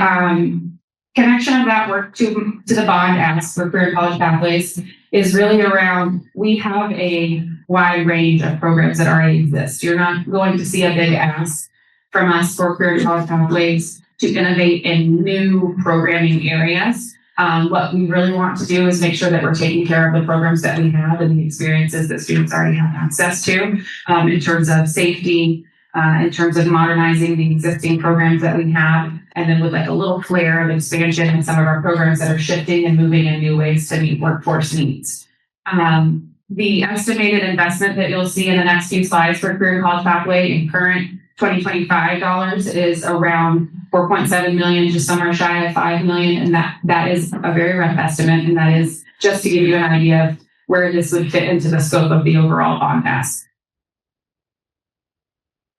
connection of that work to the bond ask for career college pathways is really around, we have a wide range of programs that already exist. You're not going to see a big ask from us for career college pathways to innovate in new programming areas. What we really want to do is make sure that we're taking care of the programs that we have and the experiences that students already have access to, in terms of safety, in terms of modernizing the existing programs that we have, and then with like a little flair of expansion in some of our programs that are shifting and moving in new ways to meet workforce needs. The estimated investment that you'll see in the next few slides for career college pathway in current 2025 dollars is around 4.7 million, just somewhere shy of 5 million. And that is a very rough estimate. And that is just to give you an idea of where this would fit into the scope of the overall bond ask.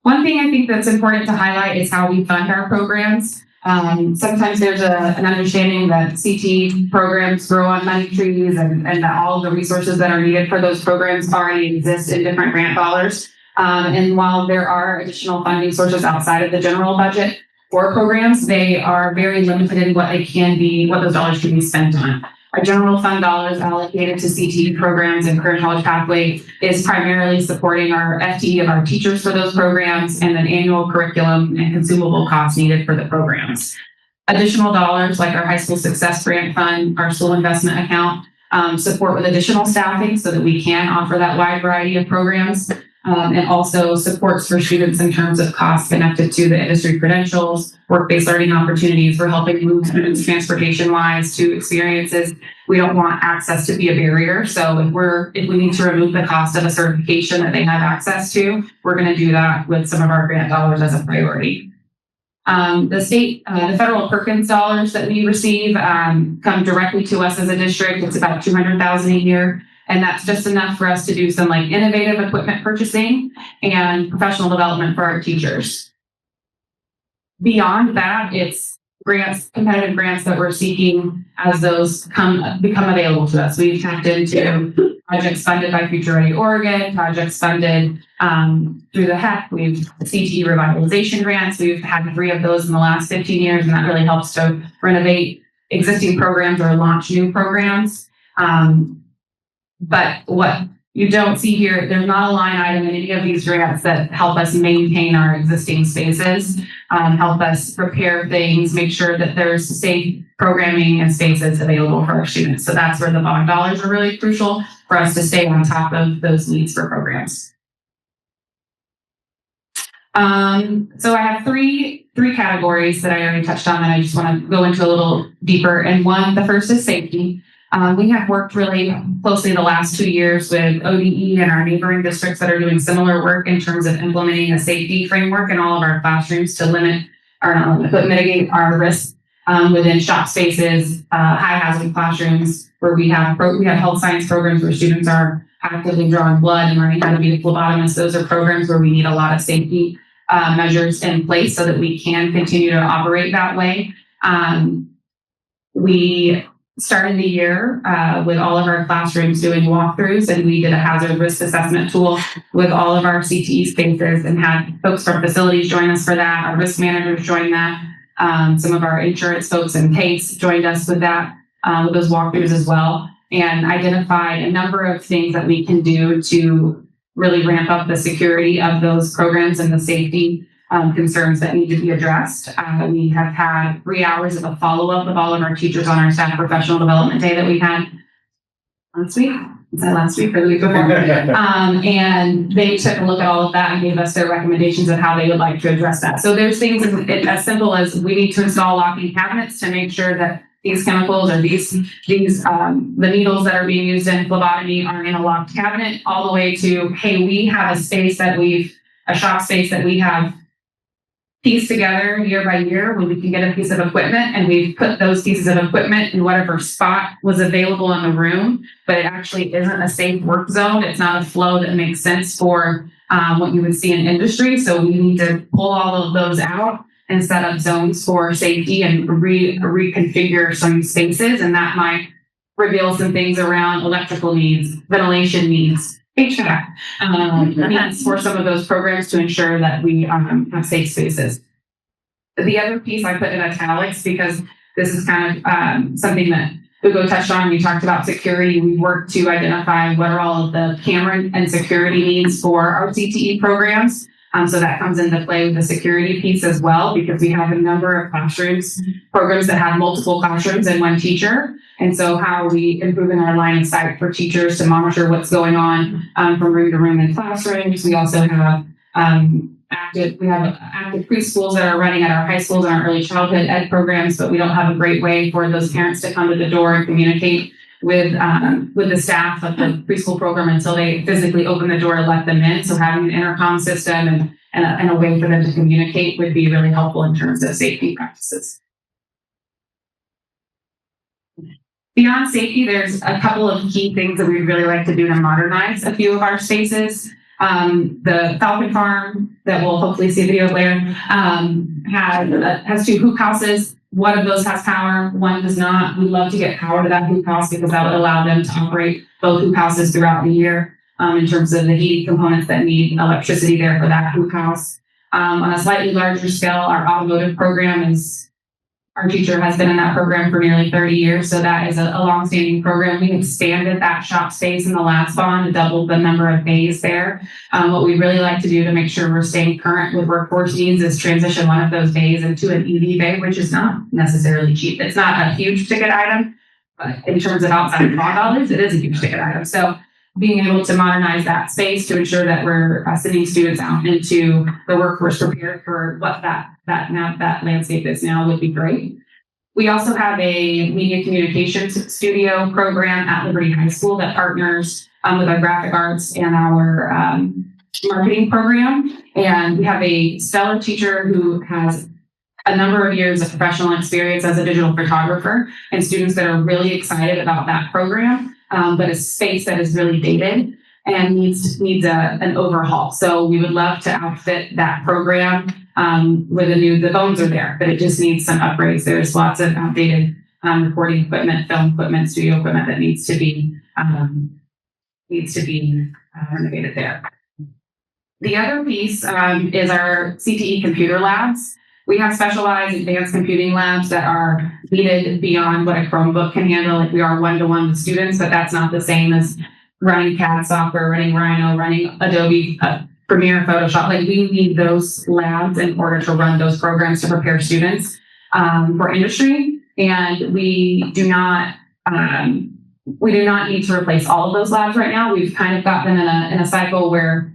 One thing I think that's important to highlight is how we fund our programs. Sometimes there's an understanding that CT programs grow on money trees and that all of the resources that are needed for those programs already exist in different grant dollars. And while there are additional funding sources outside of the general budget for programs, they are very limited in what those dollars can be spent on. Our general fund dollars allocated to CTE programs and career college pathway is primarily supporting our FTE of our teachers for those programs and then annual curriculum and consumable costs needed for the programs. Additional dollars like our high school success grant fund, our school investment account, support with additional staffing so that we can offer that wide variety of programs. and also supports for students in terms of costs connected to the industry credentials, work-based learning opportunities. We're helping move students transportation-wise to experiences. We don't want access to be a barrier. So if we need to remove the cost of a certification that they have access to, we're going to do that with some of our grant dollars as a priority. The federal Perkins dollars that we receive come directly to us as a district. It's about $200,000 a year. And that's just enough for us to do some like innovative equipment purchasing and professional development for our teachers. Beyond that, it's grants, competitive grants that we're seeking as those become available to us. We've tapped into projects funded by Future Ready Oregon, projects funded through the HEC. We've CTE revitalization grants. We've had 3 of those in the last 15 years, and that really helps to renovate existing programs or launch new programs. But what you don't see here, there's not a line item in any of these grants that help us maintain our existing spaces, help us prepare things, make sure that there's safe programming and spaces available for our students. So that's where the bond dollars are really crucial for us to stay on top of those needs for programs. So I have three categories that I already touched on that I just want to go into a little deeper. And the first is safety. We have worked really closely the last 2 years with ODE and our neighboring districts that are doing similar work in terms of implementing a safety framework in all of our classrooms to mitigate our risk within shop spaces, high hazard classrooms where we have health science programs where students are actively drawing blood and learning how to be a phlebotomist. Those are programs where we need a lot of safety measures in place so that we can continue to operate that way. We started the year with all of our classrooms doing walkthroughs, and we did a hazard risk assessment tool with all of our CTE spaces and had folks from facilities join us for that. Our risk managers joined that. Some of our insurance folks and PACE joined us with that, with those walkthroughs as well, and identified a number of things that we can do to really ramp up the security of those programs and the safety concerns that need to be addressed. We have had 3 hours of a follow-up with all of our teachers on our staff professional development day that we had last week. Was that last week or the week before? And they took a look at all of that and gave us their recommendations of how they would like to address that. So there's things as simple as we need to install locking cabinets to make sure that these chemicals or the needles that are being used in phlebotomy are in a locked cabinet, all the way to, hey, we have a shop space that we have pieced together year by year when we can get a piece of equipment, and we've put those pieces of equipment in whatever spot was available in the room, but it actually isn't a safe work zone. It's not a flow that makes sense for what you would see in industry. So we need to pull all of those out and set up zones for safety and reconfigure some spaces. And that might reveal some things around electrical needs, ventilation needs, HVAC needs for some of those programs to ensure that we have safe spaces. The other piece I put in italics because this is kind of something that Hugo touched on. We talked about security. We worked to identify what are all of the camera and security needs for our CTE programs. So that comes into play with the security piece as well, because we have a number of programs that have multiple classrooms and one teacher. And so how are we improving our line of sight for teachers to monitor what's going on from room to room in classrooms? We also have active preschools that are running at our high schools and our early childhood ed programs, but we don't have a great way for those parents to come to the door and communicate with the staff of the preschool program until they physically open the door to let them in. So having an intercom system and a way for them to communicate would be really helpful in terms of safety practices. Beyond safety, there's a couple of key things that we'd really like to do to modernize a few of our spaces. The Falcon Farm that we'll hopefully see a video of later has 2 hoop houses. One of those has power, one does not. We'd love to get power to that hoop house because that would allow them to operate both hoop houses throughout the year in terms of the heating components that need electricity there for that hoop house. On a slightly larger scale, our automotive program our teacher has been in that program for nearly 30 years. So that is a longstanding program. We expanded that shop space in the last bond to double the number of bays there. What we'd really like to do to make sure we're staying current with workforce needs is transition one of those bays into an EV bay, which is not necessarily cheap. It's not a huge ticket item, but in terms of outside of raw dollars, it is a huge ticket item. So being able to modernize that space to ensure that we're sending students out into the workforce prepared for what that landscape is now would be great. We also have a media communications studio program at Liberty High School that partners with our graphic arts and our marketing program. And we have a stellar teacher who has a number of years of professional experience as a digital photographer, and students that are really excited about that program, but a space that is really dated and needs an overhaul. So we would love to outfit that program with the bones are there, but it just needs some upgrades. There's lots of outdated recording equipment, film equipment, studio equipment that needs to be renovated there. The other piece is our CTE computer labs. We have specialized advanced computing labs that are needed beyond what a Chromebook can handle. Like we are one-to-one with students, but that's not the same as running CAD software, running Rhino, running Adobe Premiere, Photoshop. Like we need those labs in order to run those programs to prepare students for industry. And we do not need to replace all of those labs right now. We've kind of got them in a cycle where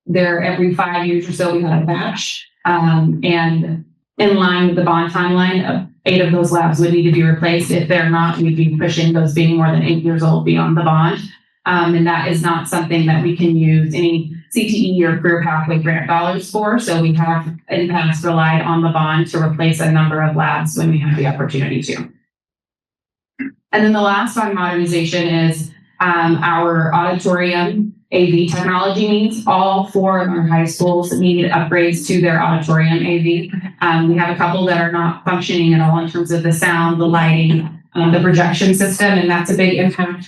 they're every 5 years or so we have a batch. And in line with the bond timeline, 8 of those labs would need to be replaced. If they're not, we'd be pushing those being more than 8 years old beyond the bond. And that is not something that we can use any CTE or career pathway grant dollars for. So we have in the past relied on the bond to replace a number of labs when we have the opportunity to. And then the last on modernization is our auditorium AV technology needs. All 4 of our high schools need upgrades to their auditorium AV. We have a couple that are not functioning at all in terms of the sound, the lighting, the projection system, and that's a big impact.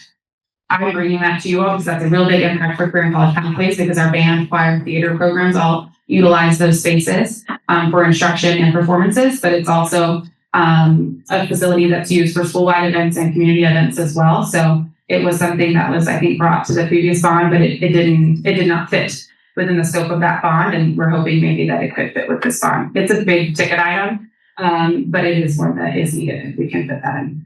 I'm bringing that to you all because that's a real big impact for career and college pathways because our band, choir, theater programs all utilize those spaces for instruction and performances, but it's also a facility that's used for school-wide events and community events as well. So it was something that was, I think, brought to the previous bond, but it did not fit within the scope of that bond, and we're hoping maybe that it could fit with this bond. It's a big ticket item, but it is one that is needed if we can fit that in.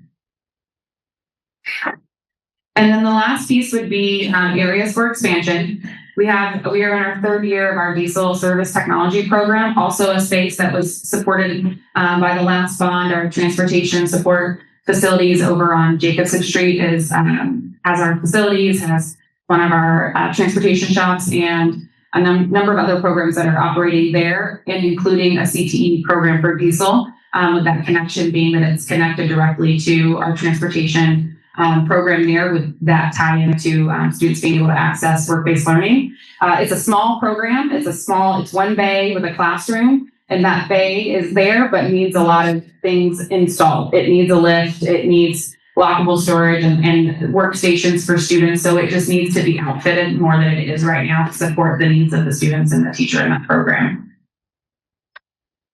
And then the last piece would be areas for expansion. We are in our 3rd year of our diesel service technology program, also a space that was supported by the last bond. Our transportation support facilities over on Jacobson Street has our facilities, has one of our transportation shops, and a number of other programs that are operating there, and including a CTE program for diesel, with that connection being that it's connected directly to our transportation program there, with that tie into students being able to access work-based learning. It's a small program. It's one bay with a classroom, and that bay is there, but needs a lot of things installed. It needs a lift. It needs lockable storage and workstations for students. So it just needs to be outfitted more than it is right now to support the needs of the students and the teacher in that program.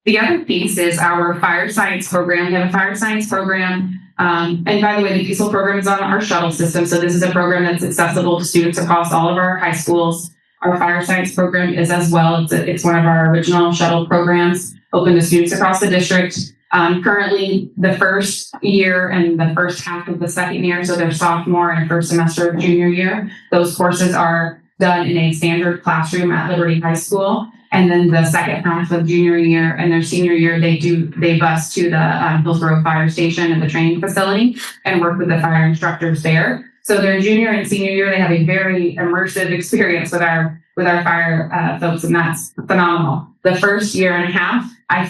The other piece is our fire science program. We have a fire science program. And by the way, the diesel program is on our shuttle system. So this is a program that's accessible to students across all of our high schools. Our fire science program is as well. It's one of our original shuttle programs, open to students across the district. Currently, the first year and the first half of the second year, so their sophomore and first semester of junior year, those courses are done in a standard classroom at Liberty High School. And then the second half of junior year and their senior year, they bus to the Hillsboro fire station and the training facility and work with the fire instructors there. So their junior and senior year, they have a very immersive experience with our fire folks, and that's phenomenal. The first year and a half, I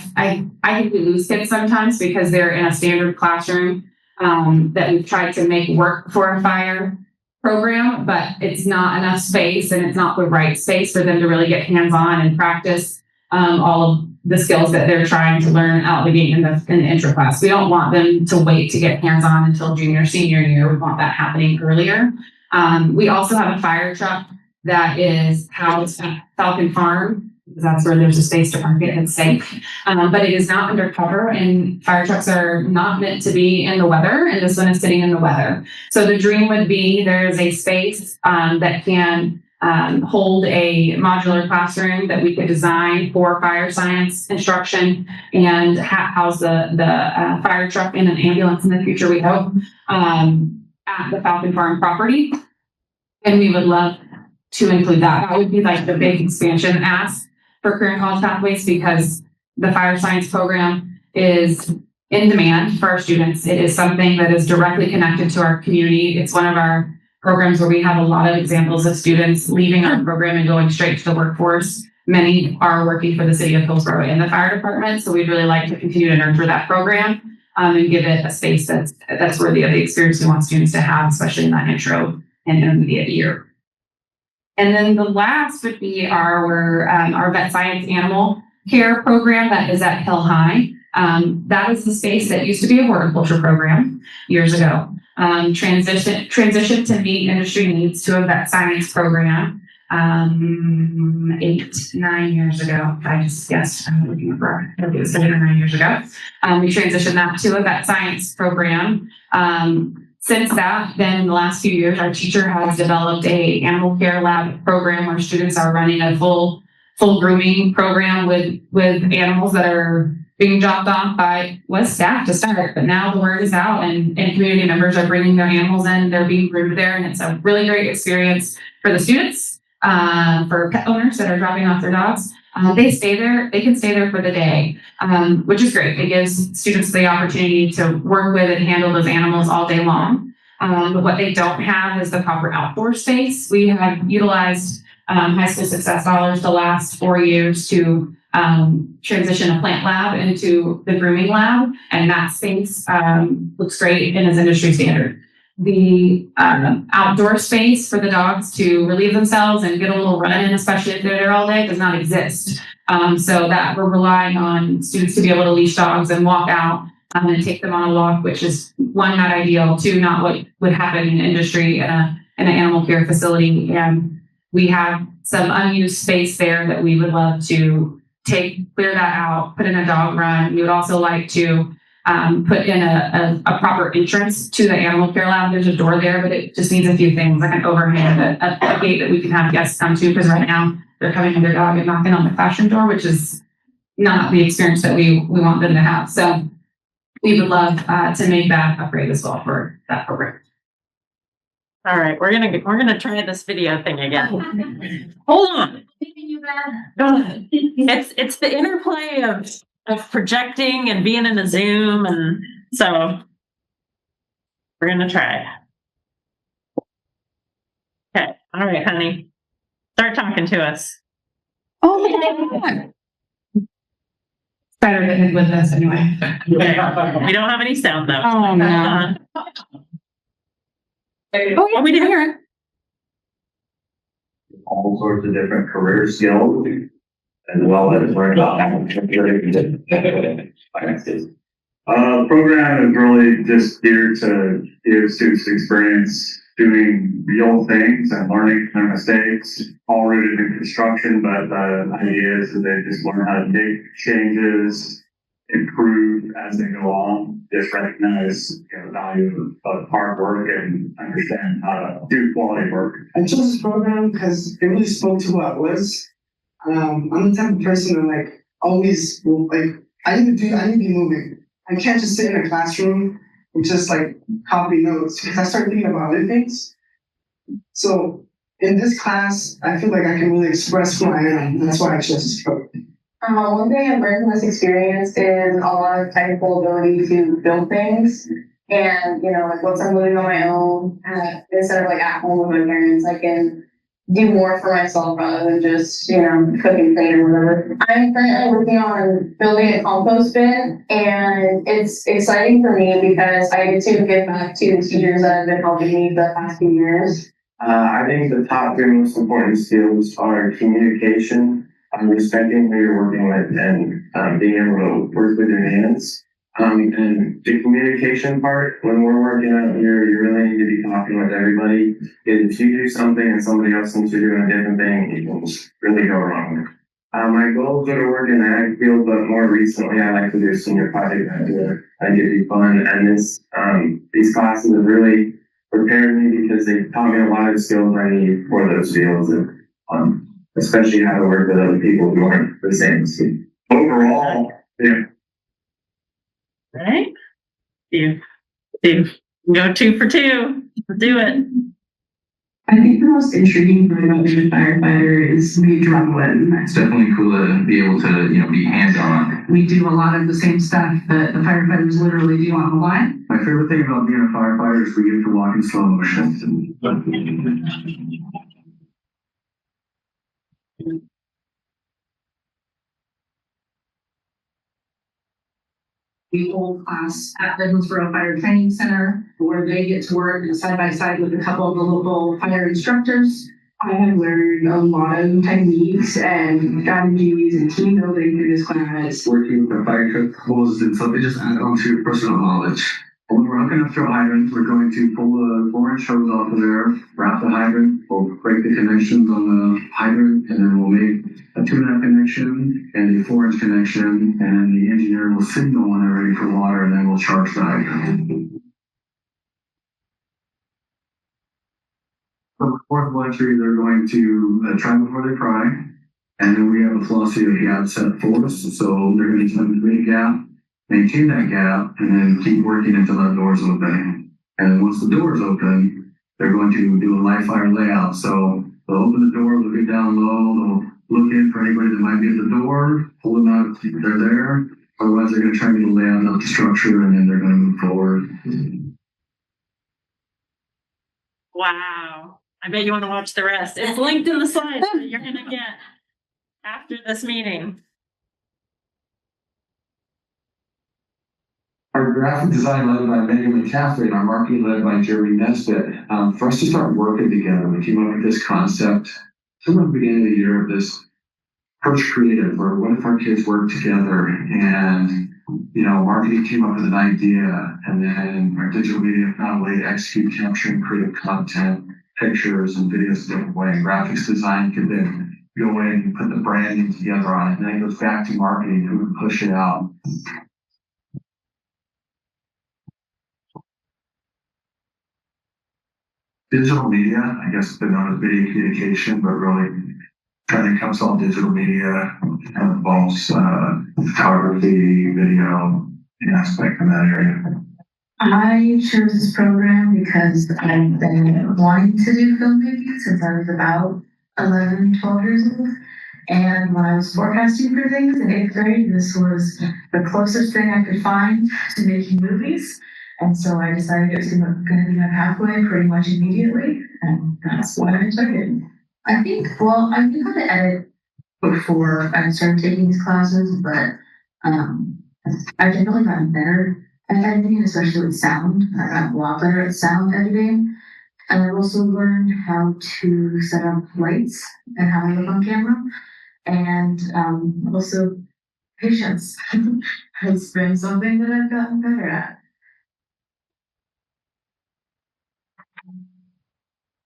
think we lose kids sometimes because they're in a standard classroom that we've tried to make work for a fire program, but it's not enough space and it's not the right space for them to really get hands-on and practice all of the skills that they're trying to learn out of the gate in the intro class. We don't want them to wait to get hands-on until junior, senior year. We want that happening earlier. We also have a fire truck that is housed at Falcon Farm, because that's where there's a space to park it and safe. But it is not undercover, and fire trucks are not meant to be in the weather, and this one is sitting in the weather. So the dream would be there's a space that can hold a modular classroom that we could design for fire science instruction and house the fire truck and an ambulance in the future, we hope, at the Falcon Farm property. And we would love to include that. That would be like the big expansion ask for career and college pathways, because the fire science program is in demand for our students. It is something that is directly connected to our community. It's one of our programs where we have a lot of examples of students leaving our program and going straight to the workforce. Many are working for the city of Hillsboro in the fire department, so we'd really like to continue to nurture that program and give it a space that's worthy of the experience we want students to have, especially in that intro and intermediate year. And then the last would be our vet science animal care program that is at Hill High. That is the space that used to be a horticulture program years ago. Transition to meet industry needs to a vet science program 9 years ago. I just guessed. I'm looking for it was 8 or 9 years ago. We transitioned that to a vet science program. Since that, then in the last few years, our teacher has developed a animal care lab program where students are running a full grooming program with animals that are being dropped off by staff to start, but now the word is out and community members are bringing their animals in, they're being groomed there, and it's a really great experience for the students, for pet owners that are dropping off their dogs. They can stay there for the day, which is great. It gives students the opportunity to work with and handle those animals all day long. But what they don't have is the proper outdoor space. We have utilized high school success dollars the last 4 years to transition a plant lab into the grooming lab, and that space looks great and is industry standard. The outdoor space for the dogs to relieve themselves and get a little run in, especially if they're there all day, does not exist. So that we're relying on students to be able to leash dogs and walk out and take them on a walk, which is one, not ideal, two, not what would happen in industry in an animal care facility. And we have some unused space there that we would love to clear that out, put in a dog run. We would also like to put in a proper entrance to the animal care lab. There's a door there, but it just needs a few things, like an overhang, a gate that we can have guests come to, because right now they're coming with their dog and knocking on the classroom door, which is not the experience that we want them to have. So we would love to make that upgrade as well for that program. All right, we're gonna try this video thing again. Hold on. It's the interplay of projecting and being in a Zoom, and so we're gonna try. Okay, all right, honey, start talking to us. Oh my God. Better than with this anyway. Okay. We don't have any sound though. Oh no. Oh yeah, we do hear it. All sorts of different career skills, as well as learn about finances. Program is really just geared to give students experience doing real things and learning from their mistakes, all rooted in construction, but the idea is that they just learn how to make changes, improve as they go on, just recognize the value of hard work and understand how to do quality work. I chose this program because it really spoke to who I was. I'm the type of person that like always I need to be moving. I can't just sit in a classroom and just like copy notes, because I start thinking about other things. So in this class, I feel like I can really express who I am. That's why I chose this program. One thing I've learned from this experience is a lot of technical ability to build things. And, like once I'm living on my own, instead of like at home with my parents, I can do more for myself rather than just, cooking, cleaning, or whatever. I'm currently working on building a compost bin, and it's exciting for me because I get to give back to the teachers that have been helping me the past few years. I think the top 3 most important skills are communication, respecting who you're working with, and being able to work with your hands. And the communication part, when we're working out here, you really need to be talking with everybody. If you do something and somebody else thinks you're doing a different thing, it can really go wrong. My goals are to work in the ag field, but more recently I like to do senior project manager. I think it'd be fun, and these classes have really prepared me because they taught me a lot of the skills I need for those fields, and especially how to work with other people who aren't the same as you. Overall, yeah. Right? You go 2 for 2. Let's do it. I think the most intriguing part about being a firefighter is the adrenaline. It's definitely cool to be able to, be hands-on. We do a lot of the same stuff that the firefighters literally do on the line. My favorite thing about being a firefighter is we get to walk in slow motion. We hold class at the Hillsboro Fire Training Center where they get to work side by side with a couple of the local fire instructors. I have learned a lot of techniques and strategies and team building through this class. Working with the fire truck pulls and something just add on to your personal knowledge. When we're hooking up to a hydrant, we're going to pull the 4-inch hose off of there, wrap the hydrant, we'll break the connections on the hydrant, and then we'll make a 2.5 connection and a 4-inch connection, and the engineer will signal when they're ready for water, and then we'll charge the hydrant. For the fourth of entry, they're going to try before they cry, and then we have a philosophy of gap set force, so they're going to try to create a gap, maintain that gap, and then keep working until that door is open. And then once the door is open, they're going to do a live fire layout. So they'll open the door, look it down low, they'll look in for anybody that might be at the door, pull them out if they're there. Otherwise, they're going to try to get a layout of the structure, and then they're going to move forward. Wow. I bet you want to watch the rest. It's linked in the slides that you're going to get after this meeting. Our graphic design led by Megan McCaffrey and our marketing led by Jeremy Nesbitt. For us to start working together, we came up with this concept somewhere at the beginning of the year of this approach creative, where what if our kids work together and, marketing came up with an idea, and then our digital media found a way to execute capturing creative content, pictures and videos a different way. And graphics design could then go in and put the branding together on it. And then it goes back to marketing who can push it out. Digital media, I guess, has been known as video communication, but really trying to encompass all digital media and involves photography, video, an aspect in that area. I chose this program because I've been wanting to do filmmaking since I was about 11, 12 years old. And when I was forecasting for things in 8th grade, this was the closest thing I could find to making movies. And so I decided it was going to be my pathway pretty much immediately. And that's why I took it. I think I knew how to edit before I started taking these classes, but I've definitely gotten better at editing, especially with sound. I got a lot better at sound editing. And I've also learned how to set up lights and how I look on camera. And also patience has been something that I've gotten better at.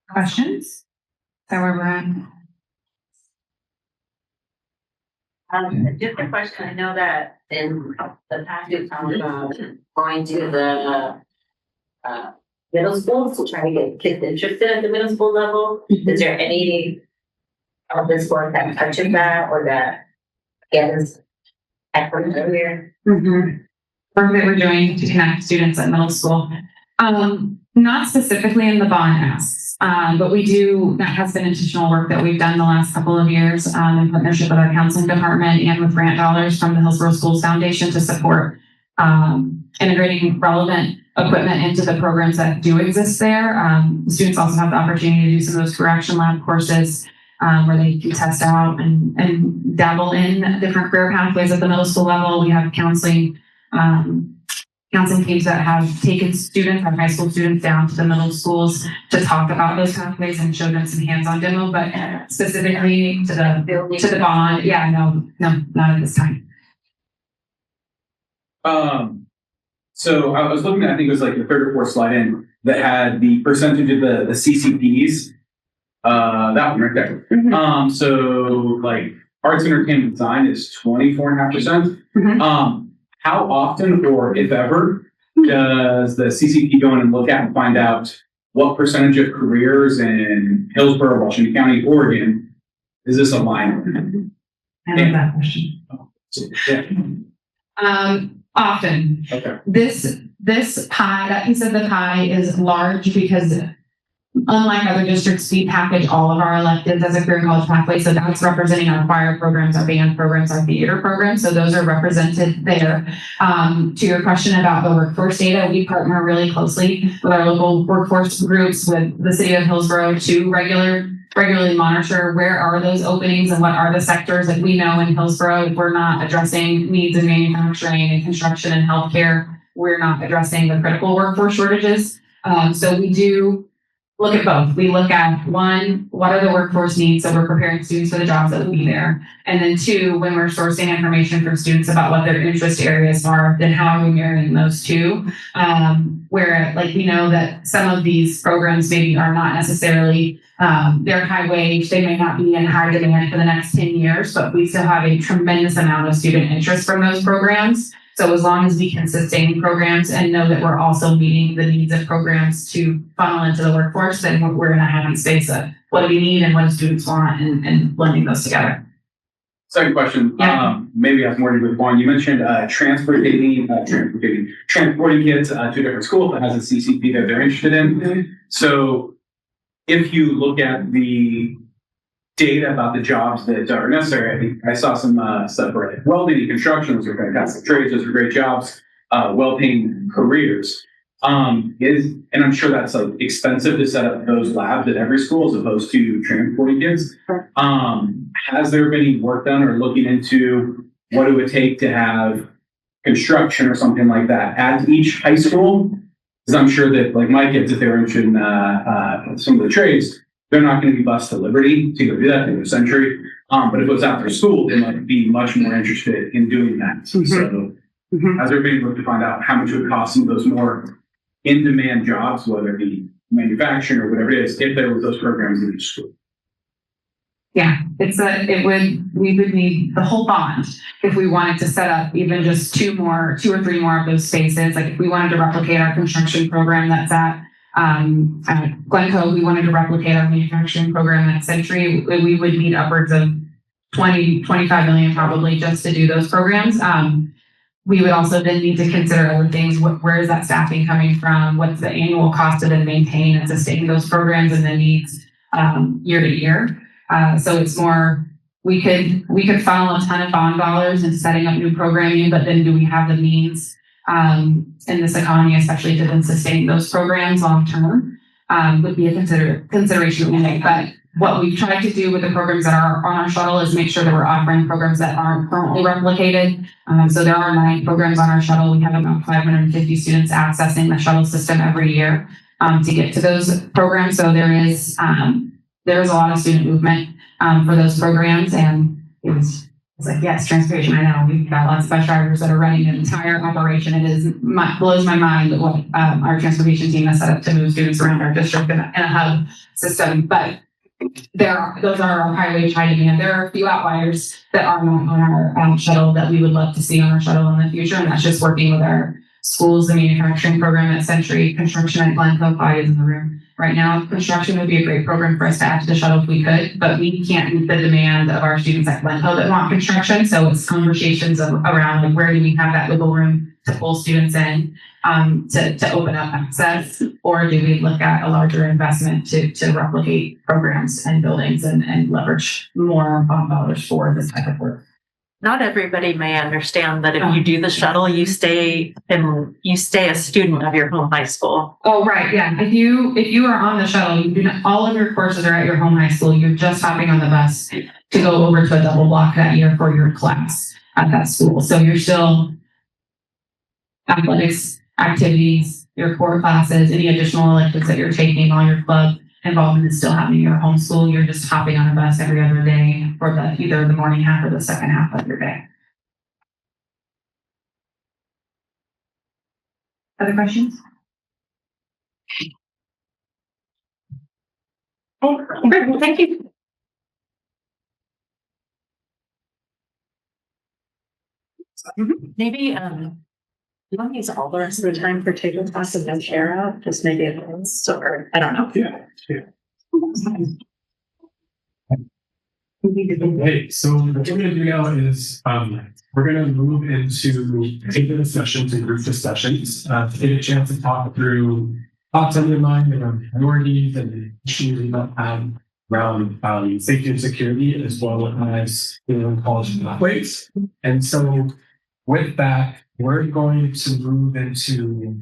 Questions? So we're on. Just a question. I know that in the past you talked about going to the middle schools to try to get kids interested at the middle school level. Is there any of this work that touches that or that gets effort earlier? Work that we're doing to connect students at middle school. Not specifically in the bond asks, but we do, that has been intentional work that we've done the last couple of years in partnership with our counseling department and with grant dollars from the Hillsboro Schools Foundation to support integrating relevant equipment into the programs that do exist there. The students also have the opportunity to do some of those career action lab courses where they can test out and dabble in different career pathways at the middle school level. We have counseling teams that have taken students, our high school students, down to the middle schools to talk about those pathways and show them some hands-on demo, but specifically to the bond, no, not at this time. So I was looking at, I think it was like the third or fourth slide in that had the percentage of the CCPs. That one right there. Mm-hmm. So like arts, entertainment, design is 24.5%. Mm-hmm. How often, or if ever, does the CCP go in and look at and find out what percentage of careers in Hillsboro, Washington County, Oregon, is this a line? I love that question. Often. Okay. This pie, that piece of the pie is large because Unlike other districts, we package all of our electives as a career college pathway. So that's representing our choir programs, our band programs, our theater programs. So those are represented there. To your question about the workforce data, we partner really closely with our local workforce groups, with the city of Hillsboro to regularly monitor where are those openings and what are the sectors that we know in Hillsboro. If we're not addressing needs in manufacturing and construction and healthcare, we're not addressing the critical workforce shortages. So we do look at both. We look at one, what are the workforce needs? So we're preparing students for the jobs that will be there. And then two, when we're sourcing information from students about what their interest areas are, then how are we marrying those two? Where like we know that some of these programs maybe are not necessarily, they're high wage, they may not be in high demand for the next 10 years, but we still have a tremendous amount of student interest from those programs. So as long as we can sustain programs and know that we're also meeting the needs of programs to funnel into the workforce, then we're in a happy space of what do we need and what do students want, and blending those together. Second question, Yeah. maybe has more to do with one. You mentioned transporting kids to a different school that has a CCP that they're interested in. So if you look at the data about the jobs that are necessary, I saw some stuff where like welding and construction, those are fantastic trades, those are great jobs, well-paying careers. And I'm sure that's like expensive to set up those labs at every school as opposed to transporting kids. Has there been any work done or looking into what it would take to have construction or something like that at each high school? Because I'm sure that like my kids, if they were interested in some of the trades, they're not going to be bused to Liberty to go do that in the century. But if it was after school, they might be much more interested in doing that. So has there been work to find out how much it would cost some of those more in-demand jobs, whether it be manufacturing or whatever it is, if there were those programs in each school? Yeah, we would need the whole bond if we wanted to set up even just two or three more of those spaces. Like if we wanted to replicate our construction program that's at Glencoe, we wanted to replicate our manufacturing program at Century, we would need upwards of 25 million probably just to do those programs. We would also then need to consider other things. Where is that staffing coming from? What's the annual cost to then maintain and sustain those programs and the needs year to year? So it's more, we could funnel a ton of bond dollars into setting up new programming, but then do we have the means in this economy, especially to then sustain those programs long term, would be a consideration we make. But what we've tried to do with the programs that are on our shuttle is make sure that we're offering programs that aren't currently replicated. So there are 9 programs on our shuttle. We have about 550 students accessing the shuttle system every year to get to those programs. So there's a lot of student movement for those programs, and it's like, yes, transportation. I know we've got lots of bus drivers that are running an entire operation. Blows my mind what our transportation team has set up to move students around our district in a hub system. But those are our high wage, high demand. There are a few outliers that are not on our shuttle that we would love to see on our shuttle in the future, and that's just working with our schools, the manufacturing program at Century, construction at Glencoe. Is in the room right now. Construction would be a great program for us to add to the shuttle if we could, but we can't meet the demand of our students at Glencoe that want construction. So it's conversations around like where do we have that wiggle room to pull students in to open up access, or do we look at a larger investment to replicate programs and buildings and leverage more bond dollars for this type of work? Not everybody may understand that if you do the shuttle, you stay a student of your home high school. Oh, right. Yeah. If you are on the shuttle, all of your courses are at your home high school. You're just hopping on the bus to go over to a double block that year for your class at that school. So you're still athletics, activities, your core classes, any additional electives that you're taking, all your club involvement is still happening in your home school. You're just hopping on a bus every other day for either the morning half or the second half of your day. Other questions? Oh, great. Thank you. Maybe you want to use all the rest of the time for table class and then share out, just maybe at once, or I don't know. Yeah. Okay, so what we're going to do now is we're going to move into table discussions and group discussions to get a chance to talk through thoughts on your mind around priorities and issues you might have around safety and security as well as college pathways. And so with that, we're going to move into,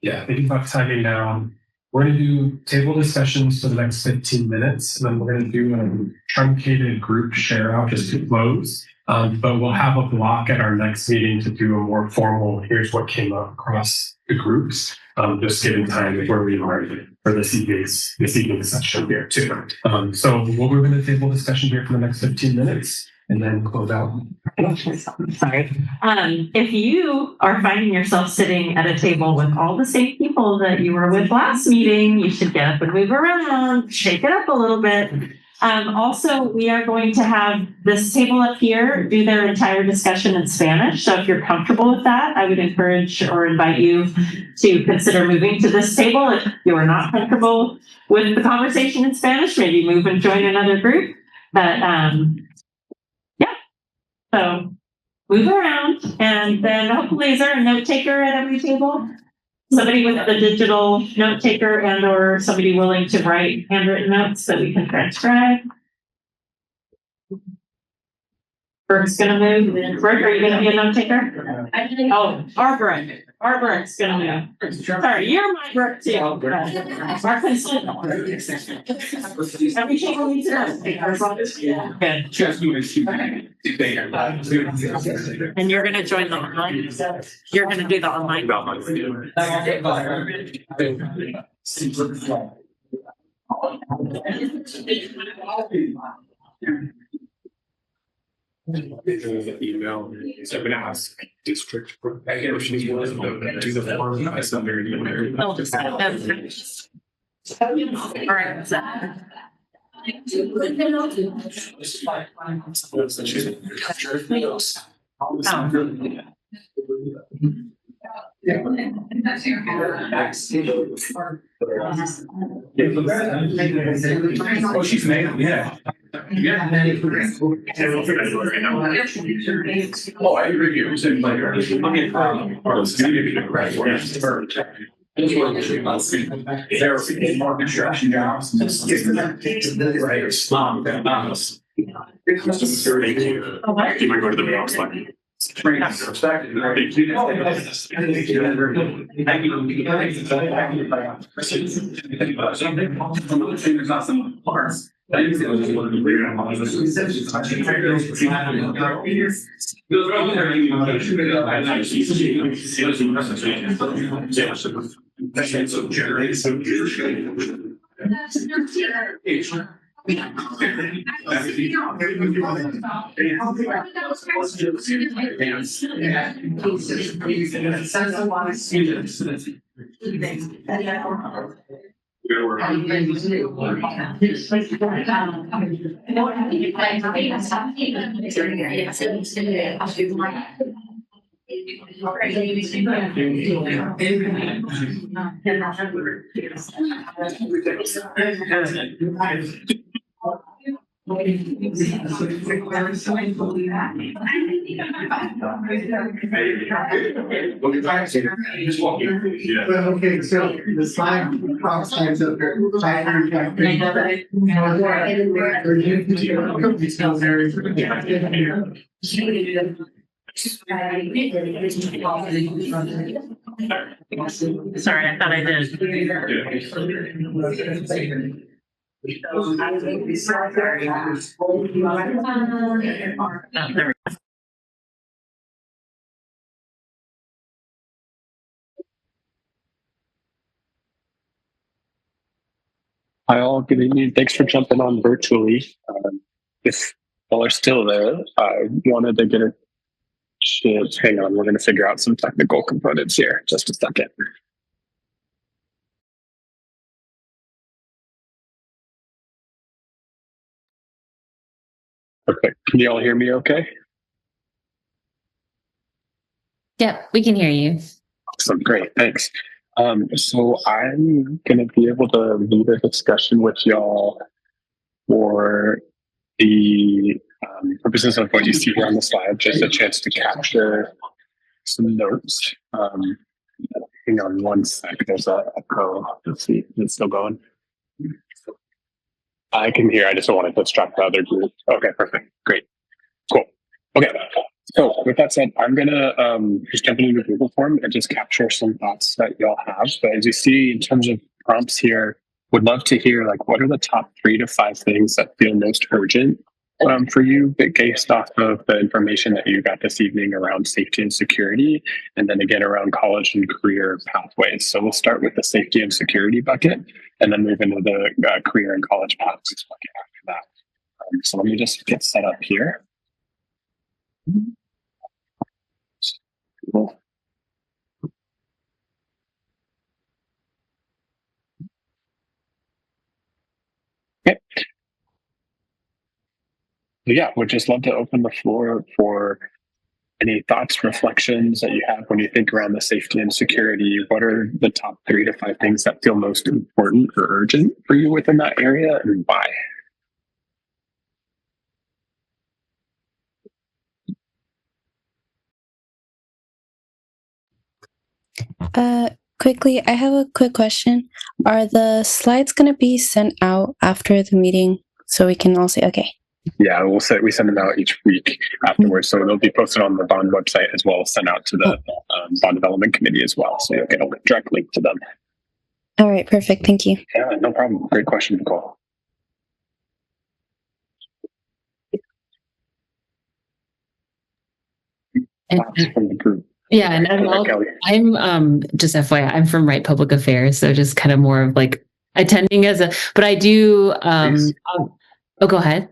thinking about timing now. We're going to do table discussions for the next 15 minutes, and then we're going to do a truncated group share out just to close. But we'll have a block at our next meeting to do a more formal, here's what came up across the groups, just giving time where we are for this evening's session here too. So we'll move into table discussion here for the next 15 minutes and then close out. Sorry. If you are finding yourself sitting at a table with all the same people that you were with last meeting, you should get up and move around, shake it up a little bit. Also, we are going to have this table up here do their entire discussion in Spanish. So if you're comfortable with that, I would encourage or invite you to consider moving to this table. If you are not comfortable with the conversation in Spanish, maybe move and join another group. But so move around, and then hopefully, is there a note taker at every table? Somebody with the digital note taker and or somebody willing to write handwritten notes that we can transcribe? Bert's gonna move. Bert, are you gonna be a note taker? Oh, Bert's gonna move. Sorry, you're my Bert too. Our consultant. Every table needs a note taker. Good. And you're gonna join the online? You're gonna do the online? Email. So I'm going to ask district if she's willing to do the form. I send her an email. All right. Oh, she's made it, yeah. Yeah. Oh, I agree. It was in later. There's more construction jobs. You might go to the mail slide. Okay, so the slide cross signs up here. Sorry, I thought I did. There we go. Hi all, good evening. Thanks for jumping on virtually. If y'all are still there, I wanted to get a chance. Hang on, we're going to figure out some technical components here. Just a second. Okay, can you all hear me okay? Yep, we can hear you. Awesome, great, thanks. So I'm going to be able to lead a discussion with y'all for the purposes of what you see here on the slide, just a chance to capture some notes. Hang on one sec. There's a echo. Let's see. Is it still going? I can hear. I just don't want to distract the other group. Okay, perfect. Great. Cool. Okay. So with that said, I'm gonna just jump into the Google form and just capture some thoughts that y'all have. But as you see, in terms of prompts here, would love to hear like what are the top 3 to 5 things that feel most urgent for you, based off of the information that you got this evening around safety and security, and then again around college and career pathways. So we'll start with the safety and security bucket, and then move into the career and college pathways bucket after that. So let me just get set up here. Cool. Okay. Yeah, would just love to open the floor for any thoughts, reflections that you have when you think around the safety and security. What are the top 3 to 5 things that feel most important or urgent for you within that area, and why? Quickly, I have a quick question. Are the slides going to be sent out after the meeting so we can all see? Okay. Yeah, we send them out each week afterwards, so they'll be posted on the bond website as well as sent out to the bond development committee as well. So you'll get a direct link to them. All right, perfect. Thank you. Yeah, no problem. Great question, Nicole. From the group. Yeah, and I'm just FYI, I'm from Right Public Affairs, so just kind of more of like attending but I do go ahead.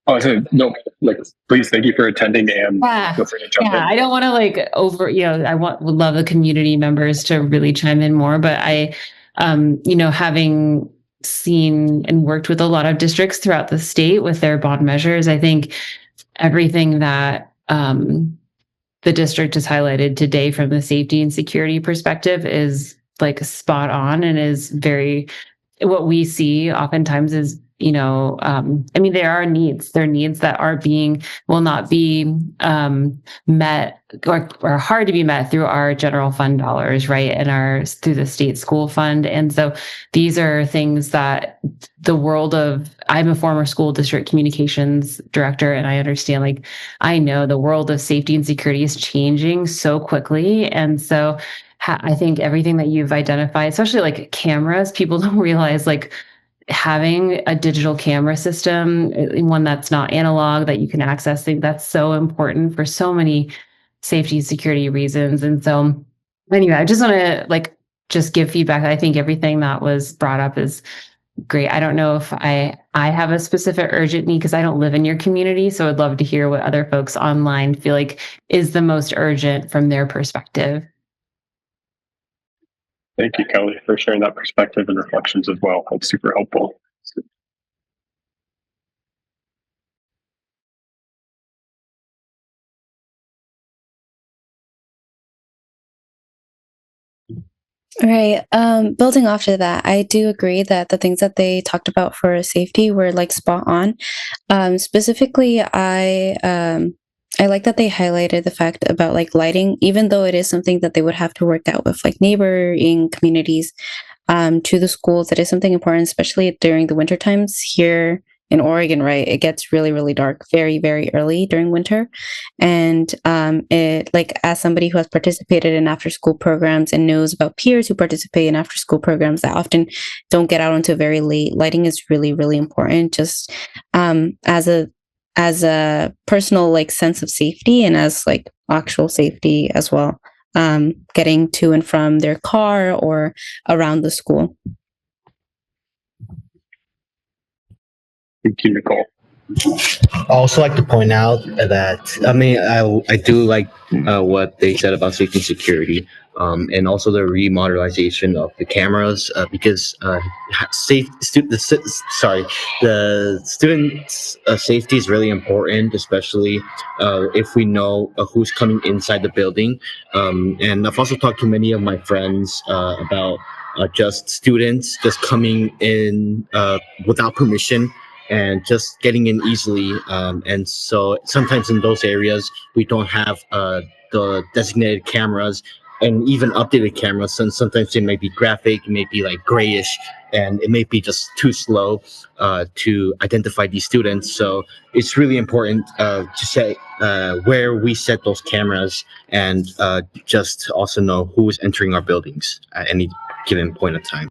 Oh, I said no. Like, please, thank you for attending, and feel free to jump in. I don't want to would love the community members to really chime in more, but I, having seen and worked with a lot of districts throughout the state with their bond measures, I think everything that the district has highlighted today from the safety and security perspective is like spot on, and is what we see oftentimes is, there are needs. There are needs that will not be met or hard to be met through our general fund dollars, right? And through the state school fund. And so these are things that I'm a former school district communications director, and I understand, I know the world of safety and security is changing so quickly. And so I think everything that you've identified, especially like cameras, people don't realize having a digital camera system, one that's not analog, that you can access, that's so important for so many safety and security reasons. And so anyway, I just want to just give feedback. I think everything that was brought up is great. I don't know if I have a specific urgent need because I don't live in your community. So I'd love to hear what other folks online feel like is the most urgent from their perspective. Thank you, Kelly, for sharing that perspective and reflections as well. That's super helpful. All right. Building off of that, I do agree that the things that they talked about for safety were spot on. Specifically, I like that they highlighted the fact about lighting, even though it is something that they would have to work out with neighboring communities to the schools. That is something important, especially during the winter times here in Oregon, right? It gets really, really dark very, very early during winter. And it as somebody who has participated in after school programs and knows about peers who participate in after school programs that often don't get out until very late, lighting is really, really important. Just as a personal sense of safety, and as actual safety as well, getting to and from their car or around the school. Thank you, Nicole. I also like to point out that I do like what they said about safety and security, and also the remodernization of the cameras, because the students' safety is really important, especially if we know who's coming inside the building. And I've also talked to many of my friends about just students just coming in without permission and just getting in easily. And so sometimes in those areas, we don't have the designated cameras and even updated cameras, since sometimes they may be graphic, it may be like grayish, and it may be just too slow to identify these students. So it's really important to say where we set those cameras, and just also know who is entering our buildings at any given point of time.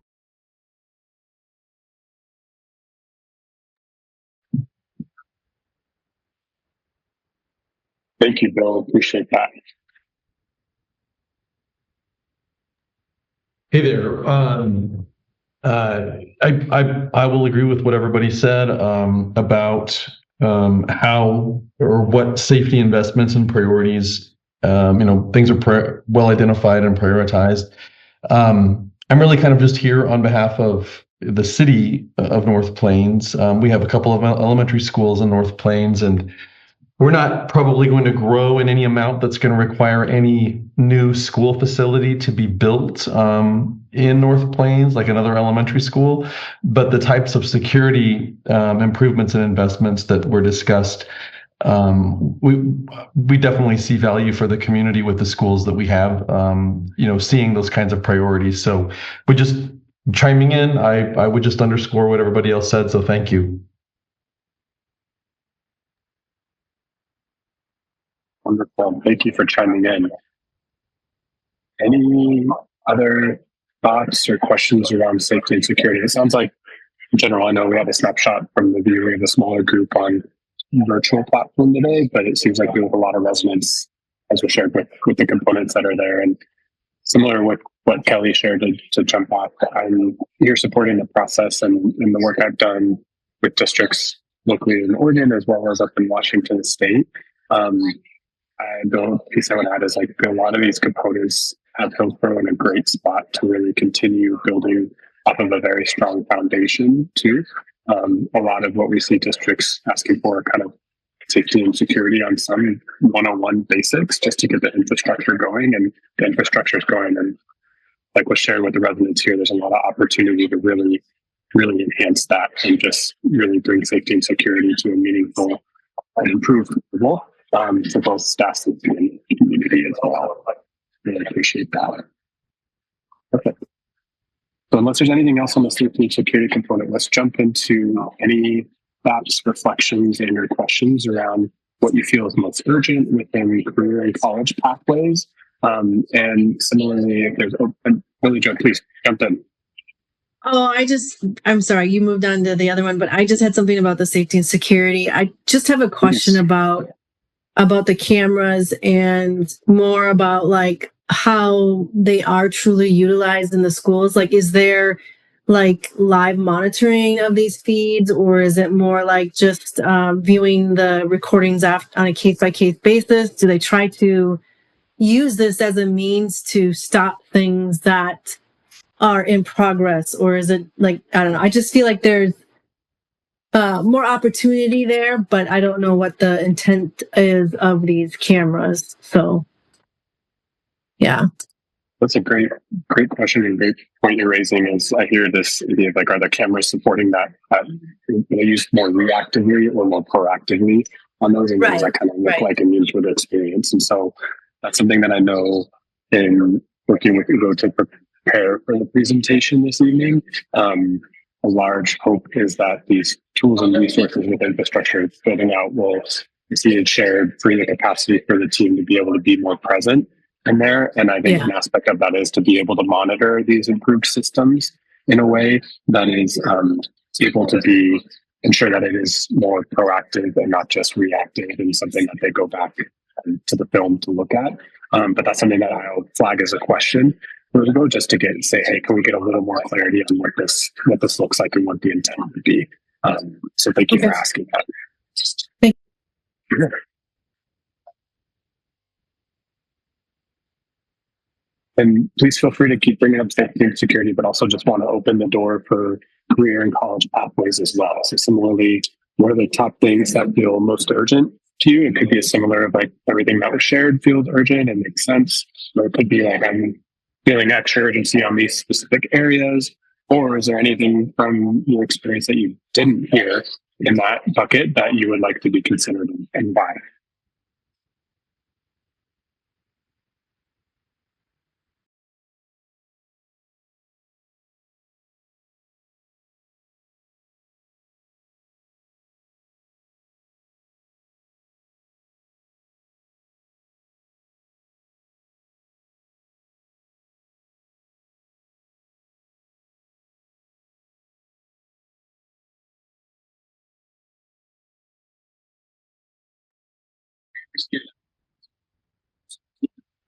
Thank you, Bill. Appreciate that. Hey there. I will agree with what everybody said about how or what safety investments and priorities. Things are well identified and prioritized. I'm really kind of just here on behalf of the city of North Plains. We have a couple of elementary schools in North Plains, and we're not probably going to grow in any amount that's going to require any new school facility to be built in North Plains, like another elementary school. But the types of security improvements and investments that were discussed, we definitely see value for the community with the schools that we have, seeing those kinds of priorities. So we just chiming in, I would just underscore what everybody else said. So thank you. Wonderful. Thank you for chiming in. Any other thoughts or questions around safety and security? It sounds like, in general, I know we had a snapshot from the viewing of a smaller group on virtual platform today, but it seems like we have a lot of resonance, as we shared, with the components that are there. And similar with what Kelly shared, to jump off, I'm here supporting the process and the work I've done with districts locally in Oregon as well as up in Washington State. The piece I would add is like a lot of these components have Hillsboro in a great spot to really continue building off of a very strong foundation too. A lot of what we see districts asking for are kind of safety and security on some 101 basics just to get the infrastructure going, and the infrastructure is going. And like was shared with the residents here, there's a lot of opportunity to really enhance that and just really bring safety and security to a meaningful and improved level. For both staff and the community as well. Really appreciate that. Perfect. So unless there's anything else on the safety and security component, let's jump into any thoughts, reflections, and or questions around what you feel is most urgent within career and college pathways. And similarly, if there's Billy Joe, please jump in. Oh, I'm sorry, you moved on to the other one, but I just had something about the safety and security. I just have a question about the cameras and more about like how they are truly utilized in the schools. Like, is there like live monitoring of these feeds, or is it more like just viewing the recordings on a case-by-case basis? Do they try to use this as a means to stop things that are in progress, or is it like, I don't know, I just feel like there's more opportunity there, but I don't know what the intent is of these cameras. So, yeah. That's a great question and great point you're raising. Is I hear this idea of like, are the cameras supporting that? They use more reactively or more proactively on those, and those that kind of look like immune to the experience. And so that's something that I know in working with Ugo to prepare for the presentation this evening. A large hope is that these tools and resources with infrastructure building out will see it shared, free the capacity for the team to be able to be more present in there. And I think an aspect of that is to be able to monitor these improved systems in a way that is able to ensure that it is more proactive and not just reactive and something that they go back to the film to look at. But that's something that I'll flag as a question. Just to say, hey, can we get a little more clarity on what this looks like and what the intent would be? So thank you for asking that. Thank you. Sure. And please feel free to keep bringing up safety and security, but also just want to open the door for career and college pathways as well. So similarly, what are the top things that feel most urgent to you? It could be a similar of like everything that was shared feels urgent and makes sense, or it could be like I'm feeling extra urgency on these specific areas, or is there anything from your experience that you didn't hear in that bucket that you would like to be considered and why?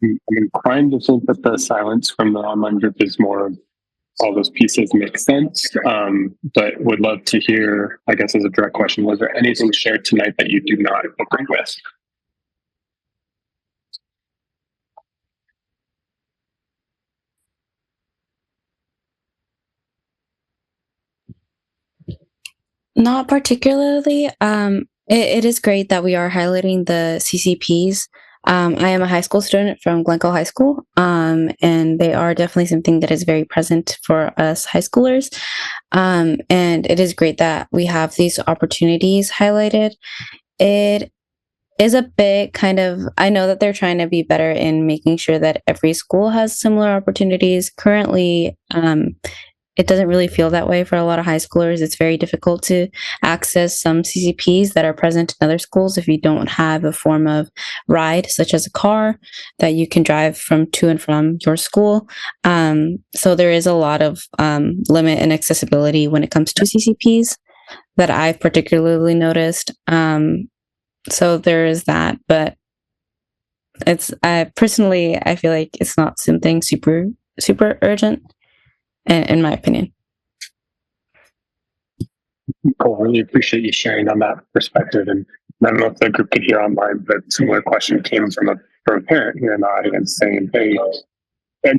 I'm inclined to think that the silence from the online group is more of all those pieces make sense, but would love to hear, I guess as a direct question, was there anything shared tonight that you do not agree with? Not particularly. It is great that we are highlighting the CCPs. I am a high school student from Glencoe High School, and they are definitely something that is very present for us high schoolers. And it is great that we have these opportunities highlighted. It is a bit kind of, I know that they're trying to be better in making sure that every school has similar opportunities. Currently, it doesn't really feel that way for a lot of high schoolers. It's very difficult to access some CCPs that are present in other schools if you don't have a form of ride, such as a car that you can drive to and from your school. So there is a lot of limit in accessibility when it comes to CCPs that I've particularly noticed. So there is that, but I feel like it's not something super urgent. In my opinion. Cool. Really appreciate you sharing on that perspective. And I don't know if the group could hear online, but a similar question came from a parent here in the audience saying, hey,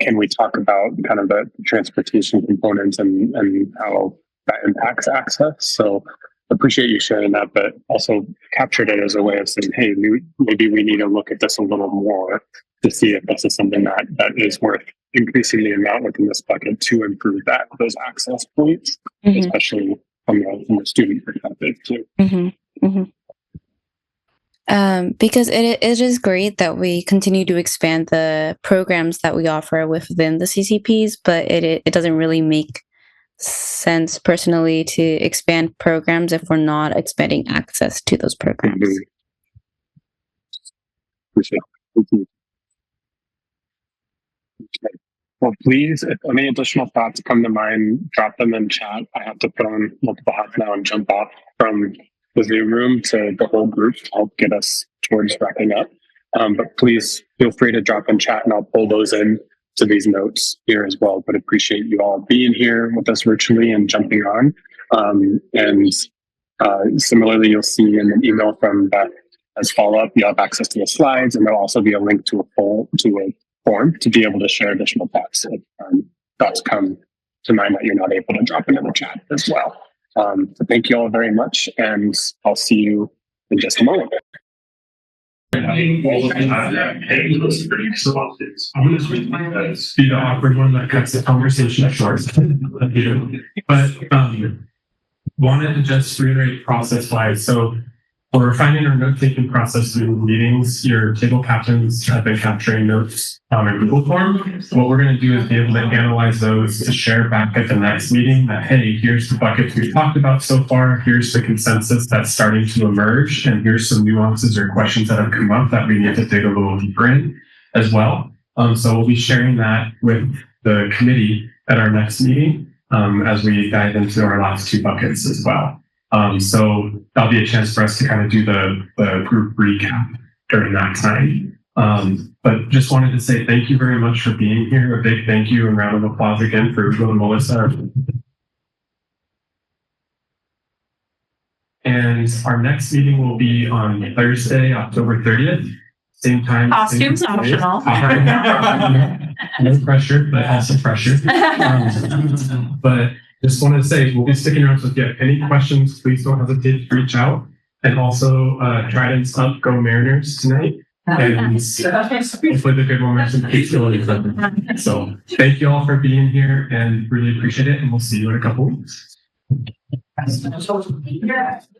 can we talk about kind of the transportation components and how that impacts access? So appreciate you sharing that, but also captured it as a way of saying, hey, maybe we need to look at this a little more to see if this is something that is worth increasing the amount within this bucket to improve those access points, especially from the student perspective too. Because it is great that we continue to expand the programs that we offer within the CCPs, but it doesn't really make sense personally to expand programs if we're not expanding access to those programs. Appreciate it. Thank you. Okay. Well, please, if any additional thoughts come to mind, drop them in chat. I have to put on multiple hats now and jump off from the Zoom room to the whole group to help get us towards wrapping up. But please feel free to drop in chat and I'll pull those in to these notes here as well. But appreciate you all being here with us virtually and jumping on. Similarly, you'll see in an email from Beth as follow-up, you have access to the slides, and there'll also be a link to a form to be able to share additional thoughts if thoughts come to mind that you're not able to drop into the chat as well. So thank you all very much, and I'll see you in just a moment. I'm going to be the awkward one that cuts the conversation short. But wanted to just reiterate process-wise. So we're refining our note-taking process through meetings. Your table captains have been capturing notes in Google form. What we're going to do is be able to analyze those to share back at the next meeting that, hey, here's the buckets we've talked about so far. Here's the consensus that's starting to emerge. And here's some nuances or questions that have come up that we need to dig a little deeper in as well. So we'll be sharing that with the committee at our next meeting as we dive into our last two buckets as well. So that'll be a chance for us to kind of do the group recap during that time. But just wanted to say thank you very much for being here. A big thank you and round of applause again for Ugo and Melissa. And our next meeting will be on Thursday, October 30th. Same time. Costumes optional. No pressure, but also pressure. But just wanted to say, we'll be sticking around, so if you have any questions, please don't hesitate to reach out. And also, Trident's up, go Mariners tonight. And hopefully the good momentum keeps going. So thank you all for being here and really appreciate it. And we'll see you in a couple weeks.